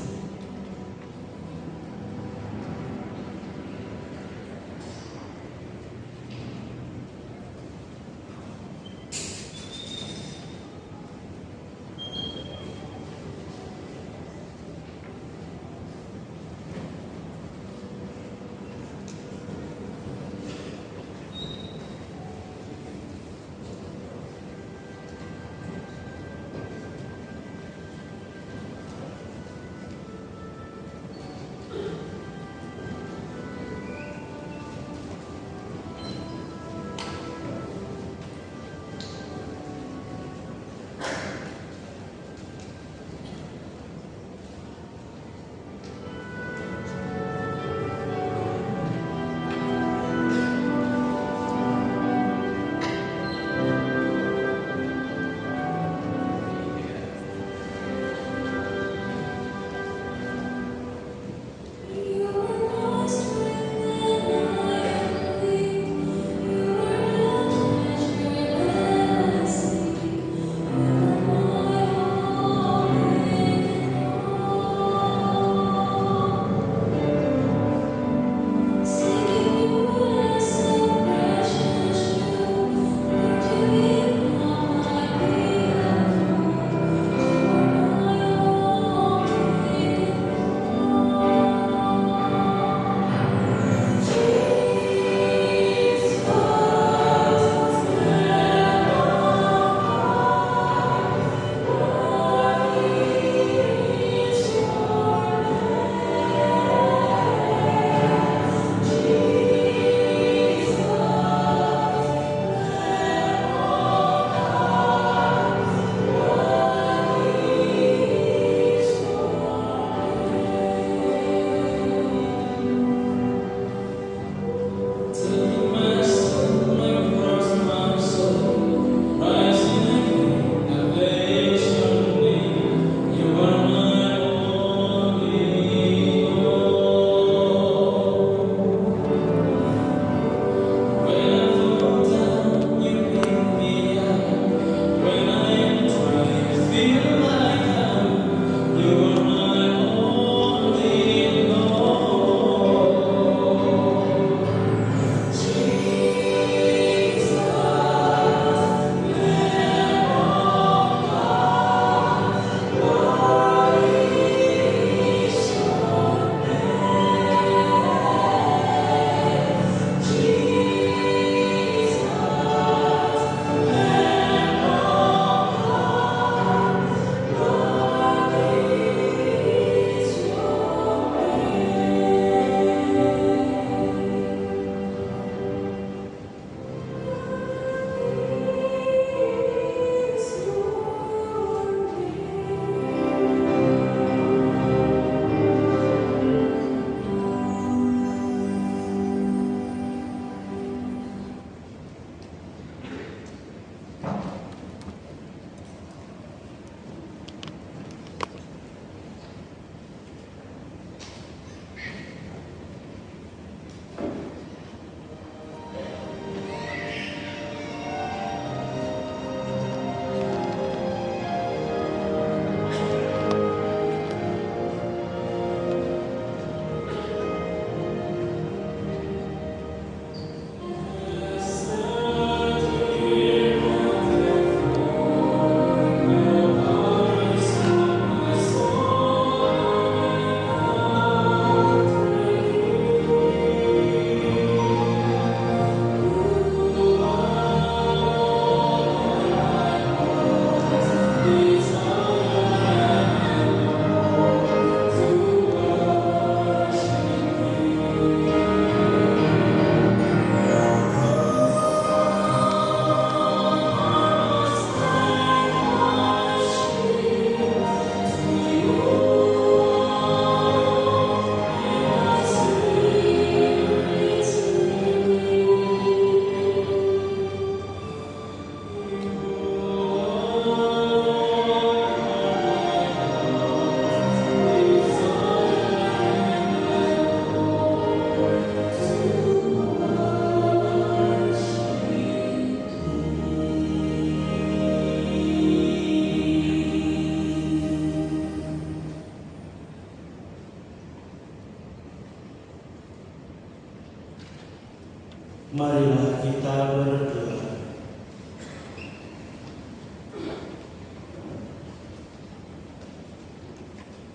Marilah kita berdoa.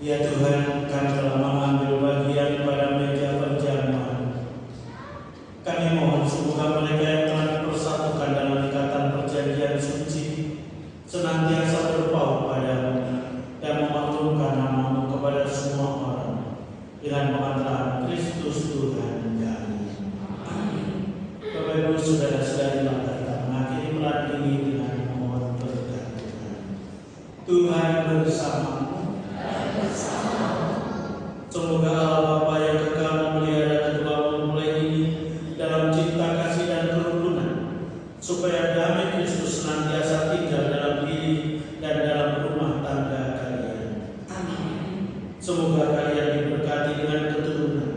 Ya Tuhan, kami telah mengambil bagian pada meja perjamuan. Kami mohon semoga mereka yang telah dipersatukan dalam ikatan perjanjian suci senantiasa berpaut padamu dan memaklumkan nama-Mu kepada semua orang dengan pengantaran Kristus Tuhan kami. Bapak Ibu saudara-saudari, mari kita mengakhiri peran ini dengan mohon bergantungan. Tuhan bersamamu. Semoga Allah Bapa yang kekal memelihara kedua mempelai ini dalam cinta kasih dan kerukunan, supaya damai Kristus senantiasa tinggal dalam diri dan dalam rumah tangga kalian. Amin. Semoga kalian diberkati dengan keturunan,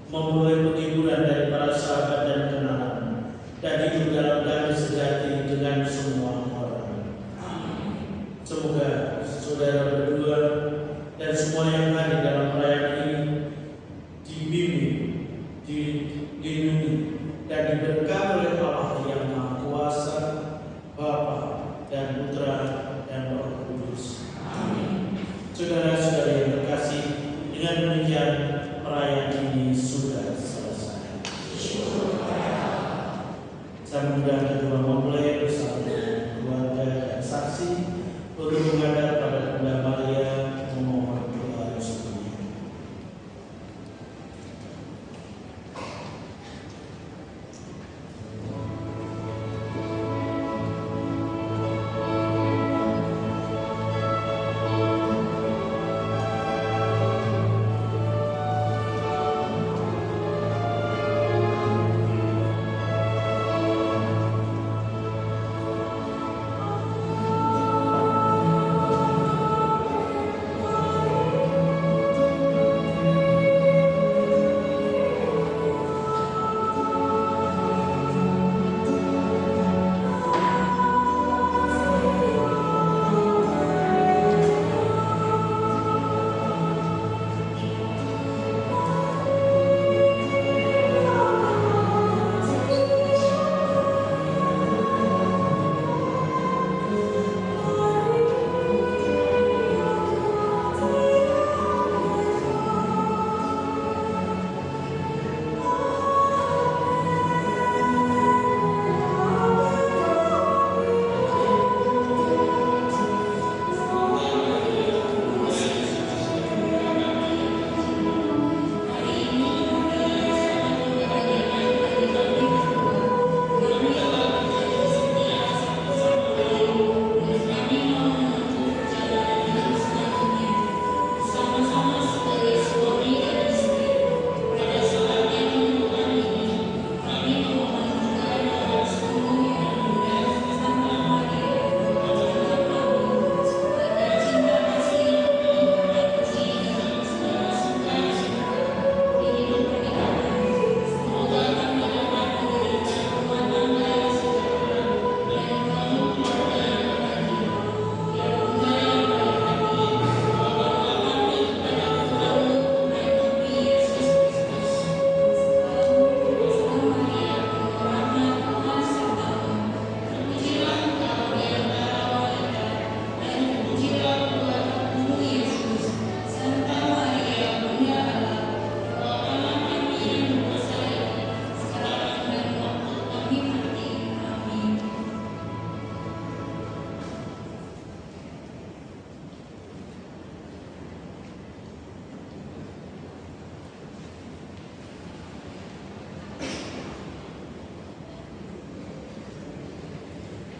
memperoleh penghiburan dari para sahabat dan kenalan, dan hidup dalam damai sejati dengan semua orang. Amin. Semoga saudara berdua dan semua yang hadir dalam perayaan ini dibimbing, dilindungi, dan diberkati oleh Allah yang Maha Kuasa, Bapa dan Putra dan Roh Kudus. Amin. Saudara-saudara yang terkasih, dengan demikian perayaan ini sudah selesai. Saya mengundang kedua mempelai bersama dengan keluarga dan saksi untuk menghadap pada Bunda Maria memohon doa restunya.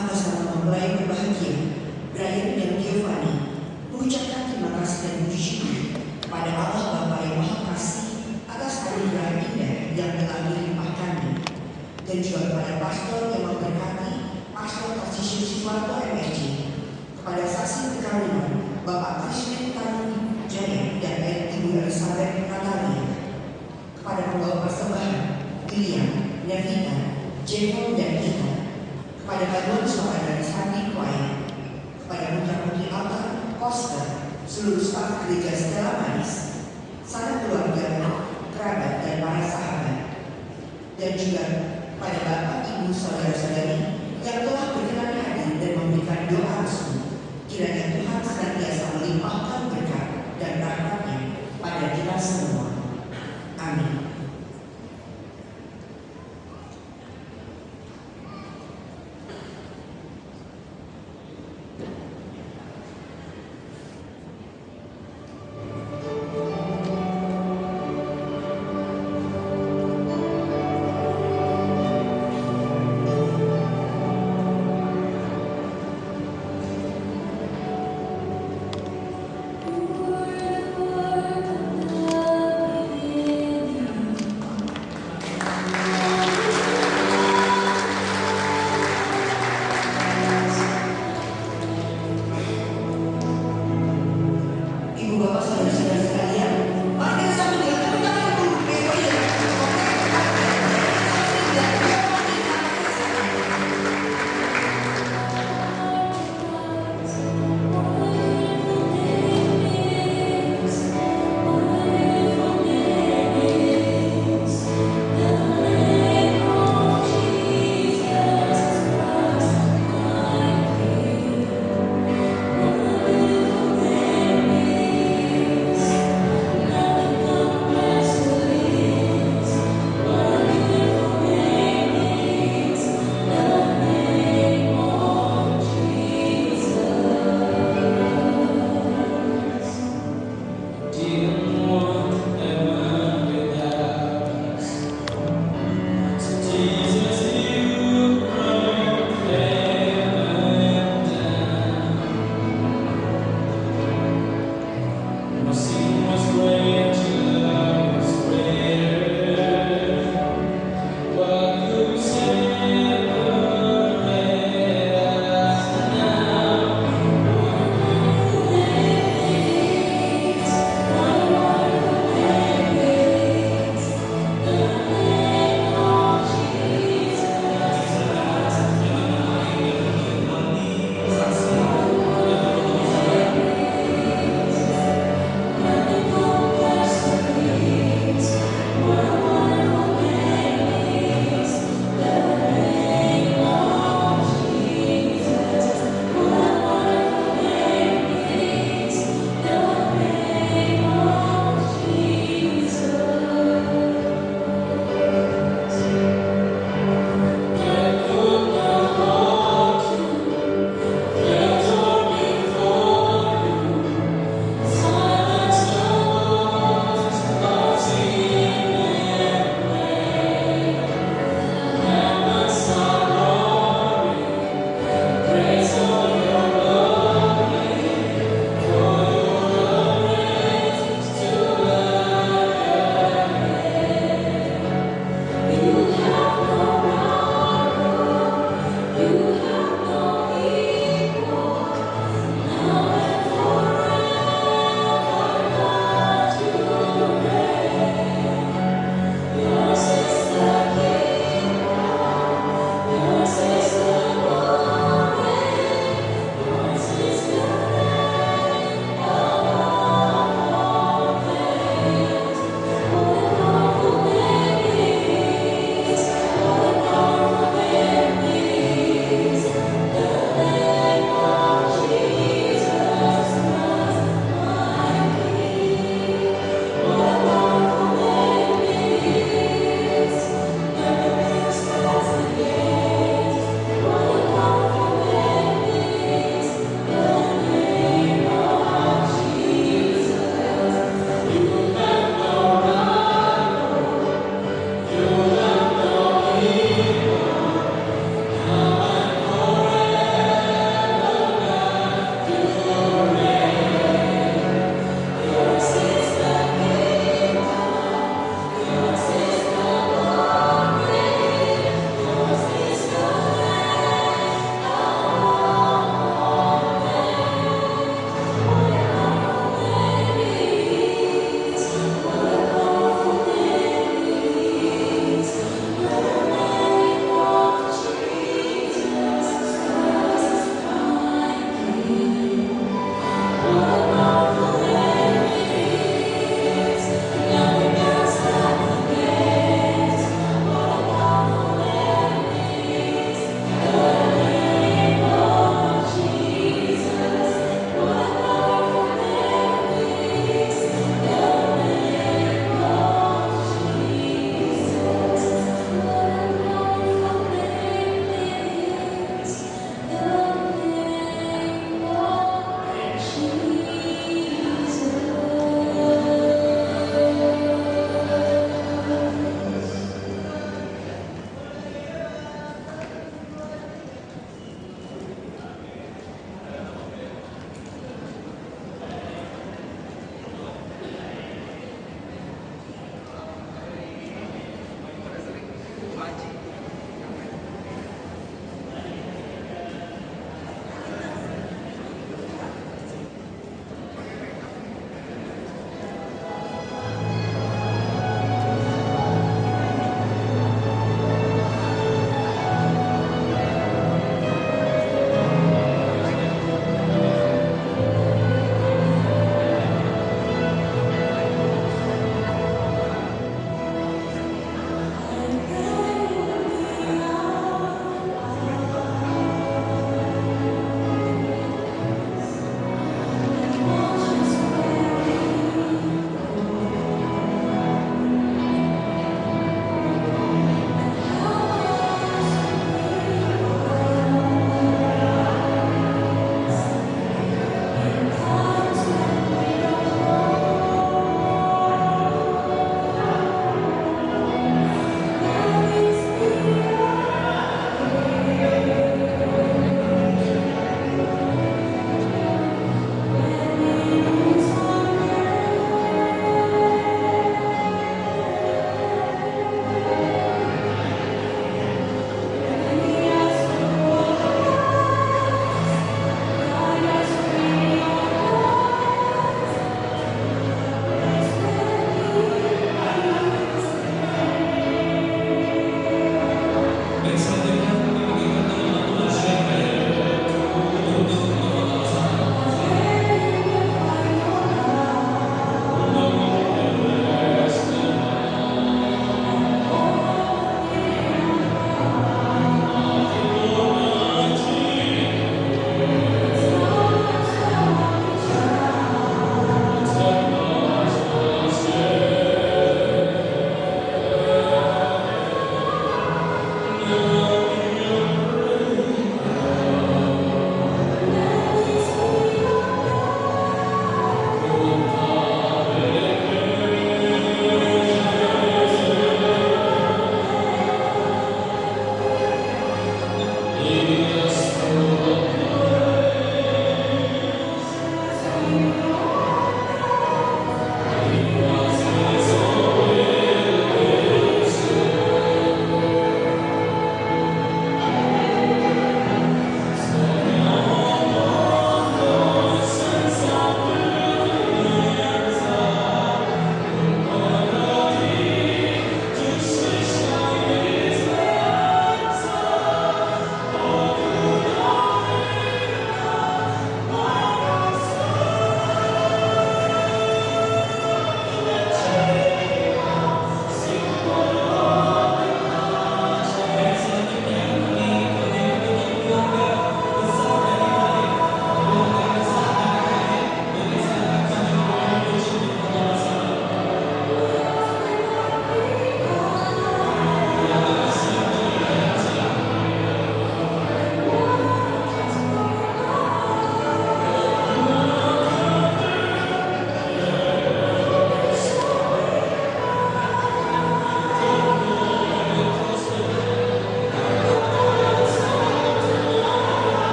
Atas nama mempelai berbahagia, Brian dan Giovanni, mengucapkan terima kasih dan puji kepada Allah Bapa yang Maha Kasih atas anugerah indah yang telah dilimpahkannya, dan juga kepada pastor yang memberkati Pastor Tarcisius Suparto MSc, kepada saksi perkawinan Bapak Krismin Tanu Jaya dan Ibu Elizabeth Natalia, kepada pembawa persembahan William, Nevita, Jevon dan Ita, kepada paduan suara dari Sandi Choir, kepada putra-putri Alta, Koster, seluruh staf gereja Stella Maris, sanak keluarga, kerabat dan para sahabat, dan juga pada Bapak, Ibu, Saudara-saudari yang telah berkenan hadir dan memberikan doa restu. Kiranya Tuhan senantiasa melimpahkan berkat dan rahmat-Nya pada kita semua. Amin. Thank you.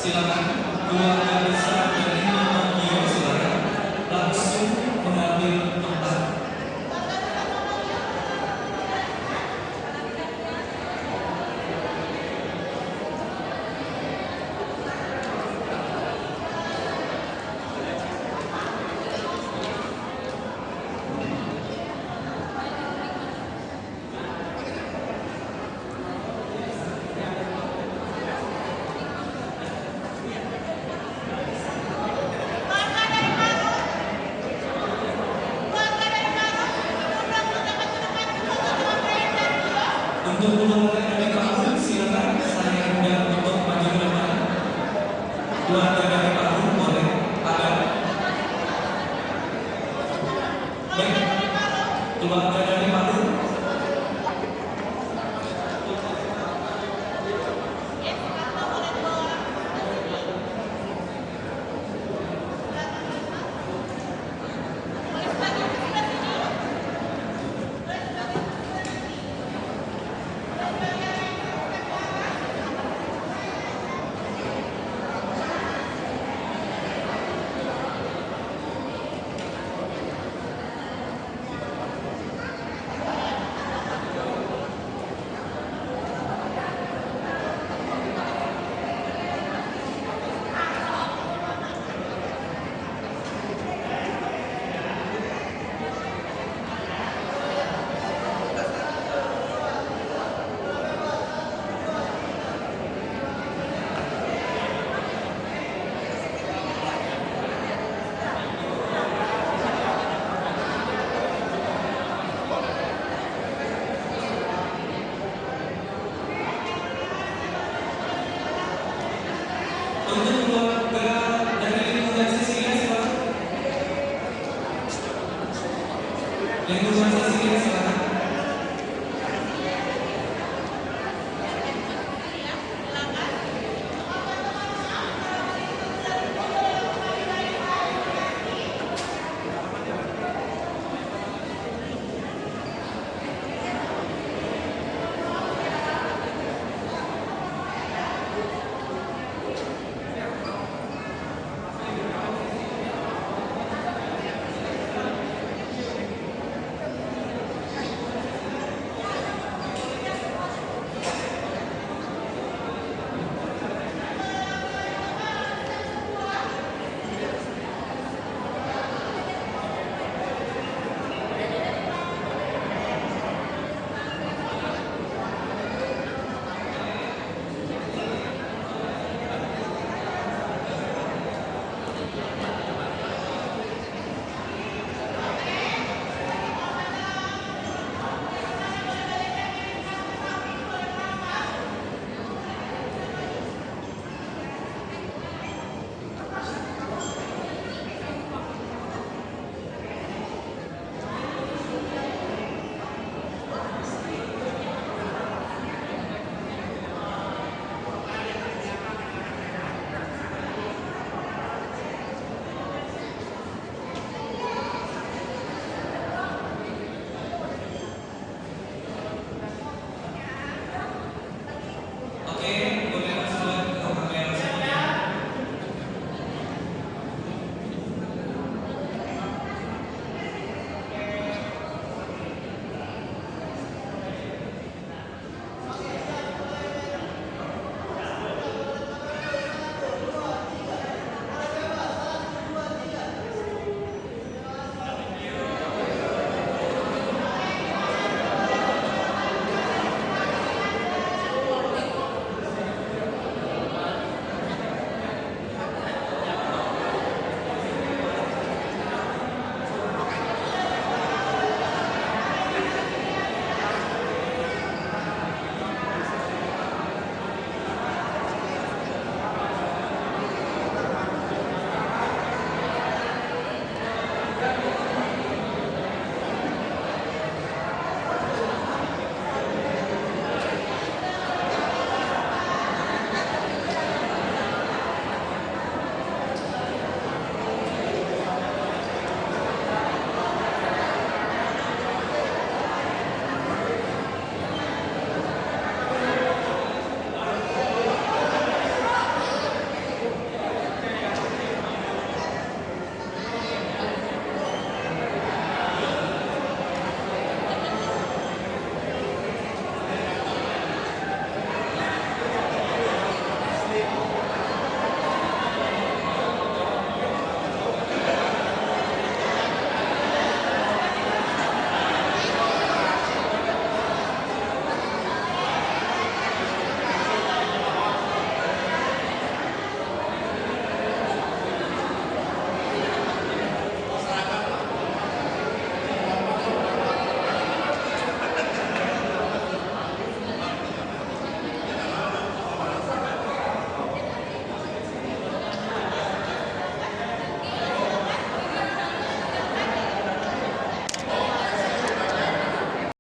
Silakan keluarga besar dari Nino Gio saudara langsung mengambil tempat